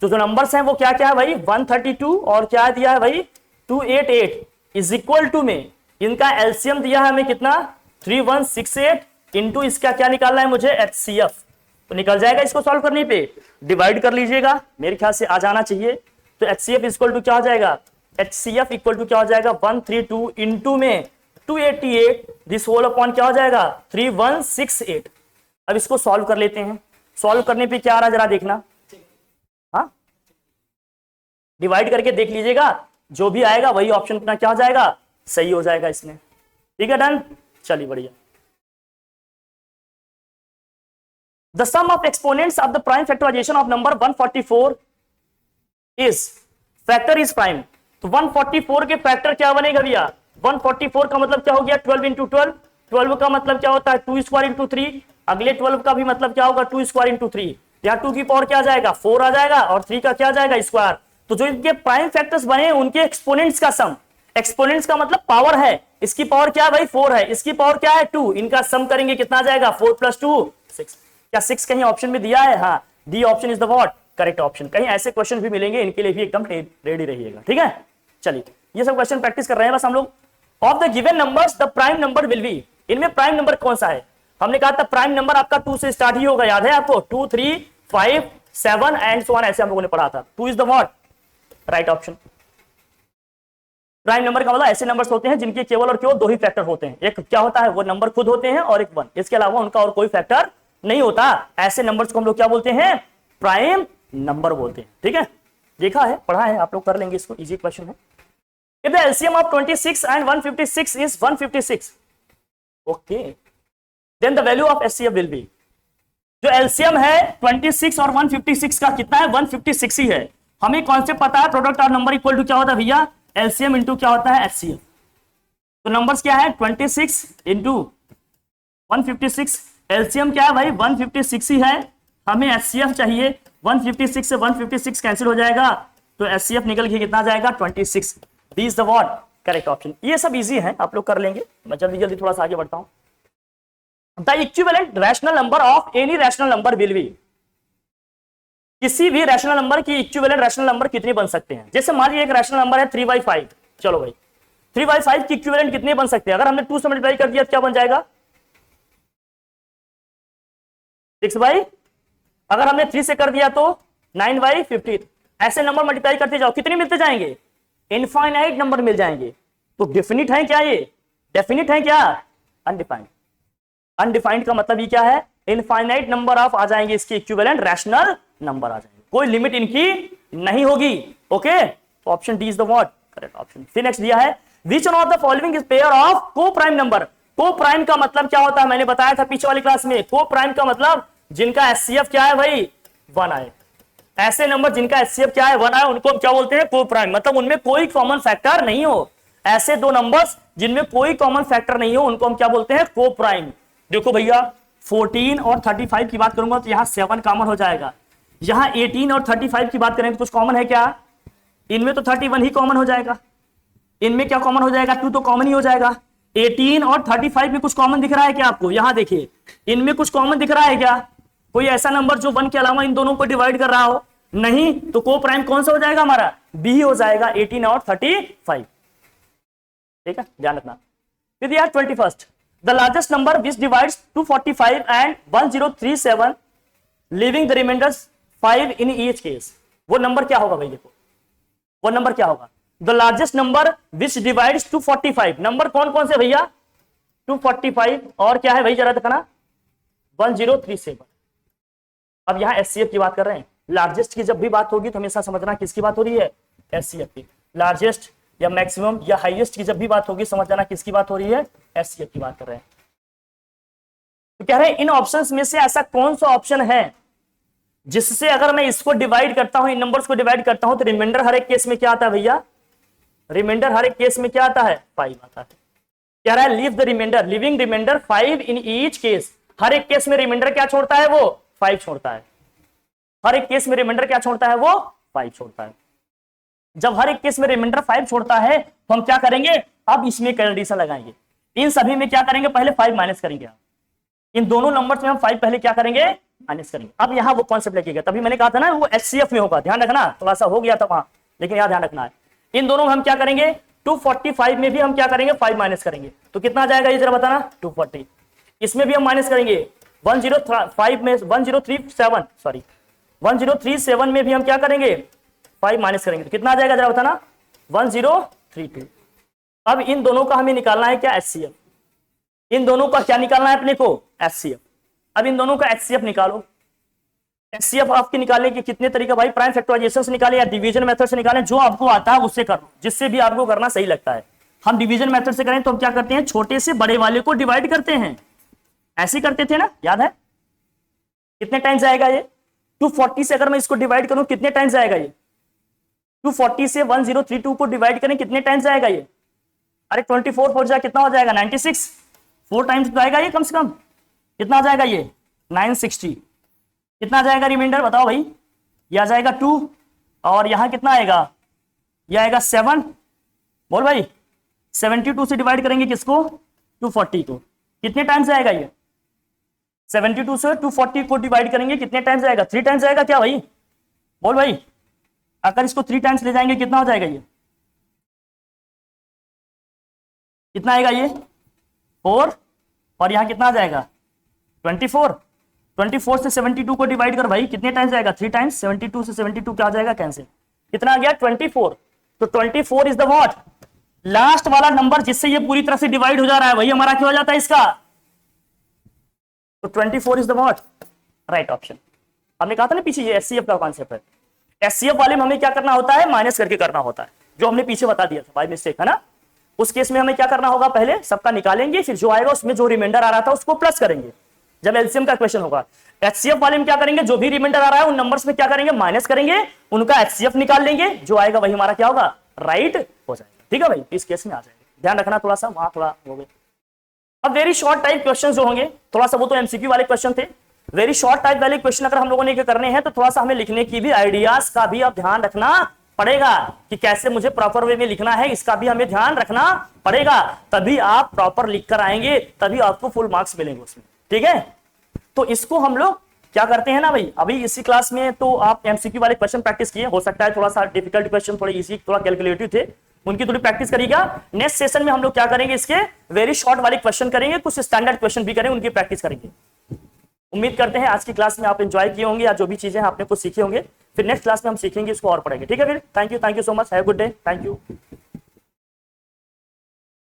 Speaker 1: तो जो नंबर्स हैं वो क्या क्या है भाई 132 और क्या दिया है भाई 288 इज इक्वल टू में इनका एलसीएम दिया है हमें कितना 3168 इंटू इसका क्या निकालना है मुझे HCF। तो निकल जाएगा, इसको सॉल्व करने पे डिवाइड कर लीजिएगा, मेरे ख्याल से आ जाना चाहिए। तो HCF इक्वल टू क्या हो जाएगा, HCF इक्वल टू क्या हो जाएगा 132 इंटू में 288 दिस होल अपॉन क्या हो जाएगा 3168। अब इसको सॉल्व कर लेते हैं, सॉल्व करने पे क्या आ रहा जरा देखना, हाँ डिवाइड करके देख लीजिएगा, जो भी आएगा वही ऑप्शन अपना क्या हो जाएगा सही हो जाएगा इसमें। ठीक है डन, चलिए बढ़िया। The sum of exponents of the prime factorization of number 144 is factor is prime। तो 144 के फैक्टर क्या बनेगा भैया 144 का मतलब क्या हो गया 12 इंटू 12, 12 का मतलब क्या होता है 2 स्क्वायर इंटू 3, अगले 12 का भी मतलब क्या होगा 2 स्क्वायर इंटू 3, यहाँ 2 की पावर क्या आ जाएगा 4 आ जाएगा और 3 का क्या आ जाएगा स्क्वायर। तो जो इनके प्राइम फैक्टर्स बने उनके एक्सपोनेंट्स का सम, एक्सपोनेंट्स का मतलब पावर है, इसकी पावर क्या है भाई 4 है, इसकी पावर क्या है 2, इनका सम करेंगे कितना आ जाएगा 4 + 2 6। क्या 6 कहीं ऑप्शन में दिया है, हाँ D option is the what correct option. कहीं ऐसे क्वेश्चन भी मिलेंगे, इनके लिए भी एकदम रेडी रहिएगा। ठीक है, चलिए ये सब क्वेश्चन प्रैक्टिस कर रहे हैं बस हम लोग। Of the given numbers the prime number will be, इनमें प्राइम नंबर कौन सा है, हमने कहा था प्राइम नंबर आपका 2 से स्टार्ट ही होगा, याद है आपको 2 3 5 7 एंड सो ऑन ऐसे हम लोगों ने पढ़ा था। 2 is the what right option. Prime number का मतलब ऐसे नंबर्स होते हैं जिनके केवल और केवल 2 ही फैक्टर होते हैं, एक क्या होता है वो नंबर खुद होते हैं और एक 1, इसके अलावा उनका और कोई फैक्टर नहीं होता, ऐसे नंबर्स को हम लोग क्या बोलते हैं, प्राइम नंबर बोलते हैं। ठीक है, देखा है, पढ़ा है, आप लोग कर लेंगे इसको, इजी क्वेश्चन है। If the LCM of 26 and 156 is 156, okay, then the value of HCF will be, जो एलसीएम है 26 और 156 का कितना है, 156 ही है। हमें कॉन्सेप्ट पता है, product of number equal to क्या होता है भैया, एलसीएम इंटू क्या होता है, एचसीएफ। तो नंबर्स क्या है, 26 इंटू 156, एलसीएम क्या है भाई, 156 ही है। हमें एचसीएफ चाहिए, 156 से 156 कैंसिल हो जाएगा, तो एचसीएफ निकल के कितना जाएगा, 26। This is the what correct option. ये सब इजी है, आप लोग कर लेंगे। मैं जल्दी जल्दी थोड़ा सा आगे बढ़ता हूं। The equivalent rational number of any rational number will be, किसी भी रैशनल नंबर की इक्विवेलेंट रैशनल नंबर कितने बन सकते हैं। जैसे मान लीजिए एक रैशनल नंबर है 3/5, चलो भाई 3/5 की इक्विवेलेंट कितने बन सकते हैं, अगर हमने 2 से मल्टीप्लाई कर दिया तो क्या बन जाएगा, 6 बाई, अगर हमने 3 से कर दिया तो 9/15। ऐसे नंबर मल्टीप्लाई करते जाओ, कितने मिलते जाएंगे, इनफाइनाइट नंबर मिल जाएंगे। तो डेफिनिट है क्या, ये डेफिनिट है क्या, अनडिफाइंड। अनडिफाइंड का मतलब ये क्या है, इनफाइनाइट नंबर ऑफ आ जाएंगे, इसके इक्विवेलेंट रैशनल नंबर आ जाएंगे, कोई लिमिट इनकी नहीं होगी। ओके, तो option D is the what correct option. फिर नेक्स्ट दिया है, which one of the following is pair of को प्राइम नंबर। को प्राइम का मतलब क्या होता है, मैंने बताया था पीछे वाली क्लास में, को प्राइम का मतलब जिनका एचसीएफ क्या है भाई, 1 आए। ऐसे नंबर जिनका एचसीएफ क्या है, 1 आए, उनको हम क्या बोलते हैं, को प्राइम, मतलब उनमें कोई कॉमन फैक्टर नहीं हो। ऐसे दो नंबर्स जिनमें कोई कॉमन फैक्टर नहीं हो, उनको हम क्या बोलते हैं, को प्राइम। देखो भैया 14 और 35 की बात करूंगा तो यहां 7 कॉमन हो जाएगा, यहां 18 और 35 की बात करें तो कुछ कॉमन है क्या, इनमें तो 31 ही कॉमन हो जाएगा, इनमें क्या कॉमन हो जाएगा, 2 तो कॉमन ही हो जाएगा। 18 और 35 में कुछ कॉमन दिख रहा है क्या आपको, यहां देखिए इनमें कुछ कॉमन दिख रहा है क्या, कोई ऐसा नंबर जो 1 के अलावा इन दोनों को डिवाइड कर रहा हो, नहीं, तो को प्राइम कौन सा हो जाएगा हमारा, बी हो जाएगा, 18 और 35। ठीक है, ध्यान रखना। फिर यार 21st, the largest number which divides 245 and 1037 leaving the remainders 5 in each case, वो नंबर क्या होगा भाई, देखो वो नंबर क्या होगा, the largest number which divides 245, number कौन कौन से भैया, 245 और क्या है भाई जरा दिखाना, 1037। अब यहां एचसीएफ की बात कर रहे हैं, लार्जेस्ट की जब भी बात होगी तो हमेशा समझना किसकी बात हो रही है, एचसीएफ की। लार्जेस्ट या मैक्सिमम या हाईएस्ट की जब भी बात होगी समझ जाना किसकी बात हो रही है, एचसीएफ की बात कर रहे हैं। तो कह रहे हैं इन ऑप्शंस में से ऐसा कौन सा ऑप्शन है जिससे अगर मैं इसको डिवाइड करता हूं, इन नंबर्स को डिवाइड करता हूं, तो रिमाइंडर हर एक केस में क्या आता है भैया, रिमाइंडर हर एक केस में क्या आता है, 5 आता है। कह रहा है leave the remainder, leaving remainder 5 in each case, हर एक केस में रिमाइंडर क्या छोड़ता है, वो 5 छोड़ता है। हर एक केस में रिमाइंडर क्या छोड़ता है, वो 5 छोड़ता है। जब हर एक केस में रिमाइंडर 5 छोड़ता है तो हम क्या करेंगे, अब इसमें कंडीशन लगाएंगे, इन सभी में क्या करेंगे, पहले 5 माइनस करेंगे, इन दोनों नंबर्स में हम 5 पहले क्या करेंगे, माइनस करेंगे। अब यहां वो कॉन्सेप्ट लगेगा, तभी मैंने कहा था ना वो एचसीएफ में होगा, ध्यान रखना, थोड़ा सा हो गया था वहां, लेकिन यहां ध्यान रखना है। इन दोनों में हम क्या करेंगे, 245 में भी हम क्या करेंगे, 5 माइनस करेंगे, तो कितना आ जाएगा ये जरा बताना, 240। इसमें भी हम माइनस करेंगे, 105 में 1037 में भी हम क्या करेंगे, 5 माइनस करेंगे, तो कितना आ जाएगा जरा बताना, 1032। अब इन दोनों का हमें निकालना है क्या, एचसीएफ। इन दोनों का क्या निकालना है अपने को, एचसीएफ। अब इन दोनों का एचसीएफ निकालो। एचसीएफ आपके निकालने के कितने तरीके भाई, प्राइम फैक्टराइजेशन से निकाले या डिवीजन मेथड से निकालें, जो आपको आता है उससे कर लो, जिससे भी आपको करना सही लगता है। हम डिवीजन मेथड से करें तो हम क्या करते हैं, छोटे से बड़े वाले को डिवाइड करते हैं, ऐसे करते थे ना, याद है, कितने टाइम्स आएगा ये, 240 से अगर मैं इसको डिवाइड करूं कितने टाइम्स आएगा ये, 240 से 1032 को डिवाइड करें कितने टाइम्स आएगा ये, अरे 24 हो जाए कितना हो जाएगा, 96, 4 टाइम्स तो आएगा ये कम से कम, कितना आ जाएगा ये 960। कितना आ जाएगा रिमाइंडर बताओ भाई, ये आ जाएगा 2 और यहां कितना आएगा, ये आएगा 7, बोल भाई 72 से डिवाइड करेंगे किसको, 240 को, कितने टाइम्स आएगा ये, 72 से 240 को डिवाइड करेंगे कितने टाइम्स आएगा, 3 टाइम्स आएगा क्या भाई, बोल भाई, अगर इसको 3 टाइम्स ले जाएंगे कितना हो जाएगा ये, कितना आएगा ये 4 और यहां कितना आ जाएगा 24। 24 से 72 को डिवाइड कर भाई कितने टाइम्स आएगा, 3 टाइम्स, 72 से 72 क्या आ जाएगा कैंसिल, कितना आ गया 24। तो 24 इज द व्हाट, लास्ट वाला नंबर जिससे ये पूरी तरह से डिवाइड हो जा रहा है वही हमारा क्या हो जाता है इसका, तो 24 is the what right option. हमने कहा था ना पीछे, ये एचसीएफ का कॉन्सेप्ट है। एचसीएफ वाले में हमें क्या करना होता है, माइनस करके करना होता है, जो हमने पीछे बता दिया था बाय मिस्टेक, है ना। उस केस में हमें क्या करना होगा, पहले सबका निकालेंगे, फिर जो आएगा उसमें जो रिमाइंडर आ रहा था उसको प्लस करेंगे, जब एलसीएम का क्वेश्चन होगा। एचसीएफ वाले में क्या करेंगे, जो भी रिमाइंडर आ रहा है उन नंबर्स में क्या करेंगे, माइनस करेंगे, उनका एचसीएफ निकाल लेंगे, जो आएगा वही हमारा क्या होगा, राइट हो जाएगा। ठीक है भाई, इस केस में आ जाएगा, ध्यान रखना थोड़ा सा, वहां थोड़ा हो गया। अब वेरी शॉर्ट टाइप क्वेश्चन जो होंगे, थोड़ा सा वो तो एमसीक्यू वाले क्वेश्चन थे, वेरी शॉर्ट टाइप वाले क्वेश्चन अगर हम लोगों ने करने हैं तो थोड़ा सा हमें लिखने की भी आइडियाज का भी अब ध्यान रखना पड़ेगा कि कैसे मुझे प्रॉपर वे में लिखना है, इसका भी हमें ध्यान रखना पड़ेगा, तभी आप प्रॉपर लिख कर आएंगे, तभी आपको फुल मार्क्स मिलेंगे उसमें। ठीक है, तो इसको हम लोग क्या करते हैं ना भाई, अभी इसी क्लास में तो आप एमसीक्यू वाले क्वेश्चन प्रैक्टिस किए, हो सकता है थोड़ा सा डिफिकल्ट क्वेश्चन थोड़े इजी, थोड़ा कैलकुलेटिव थे, उनकी थोड़ी प्रैक्टिस करिएगा। नेक्स्ट सेशन में हम लोग क्या करेंगे, इसके वेरी शॉर्ट वाले क्वेश्चन करेंगे, कुछ स्टैंडर्ड क्वेश्चन भी करेंगे, उनकी प्रैक्टिस करेंगे। उम्मीद करते हैं आज की क्लास में आप एंजॉय किए होंगे, या जो भी चीजें आपने कुछ सीखे होंगे, फिर नेक्स्ट क्लास में हम सीखेंगे, इसको और पढ़ेंगे। ठीक है, फिर thank you so much, have a good day, thank you.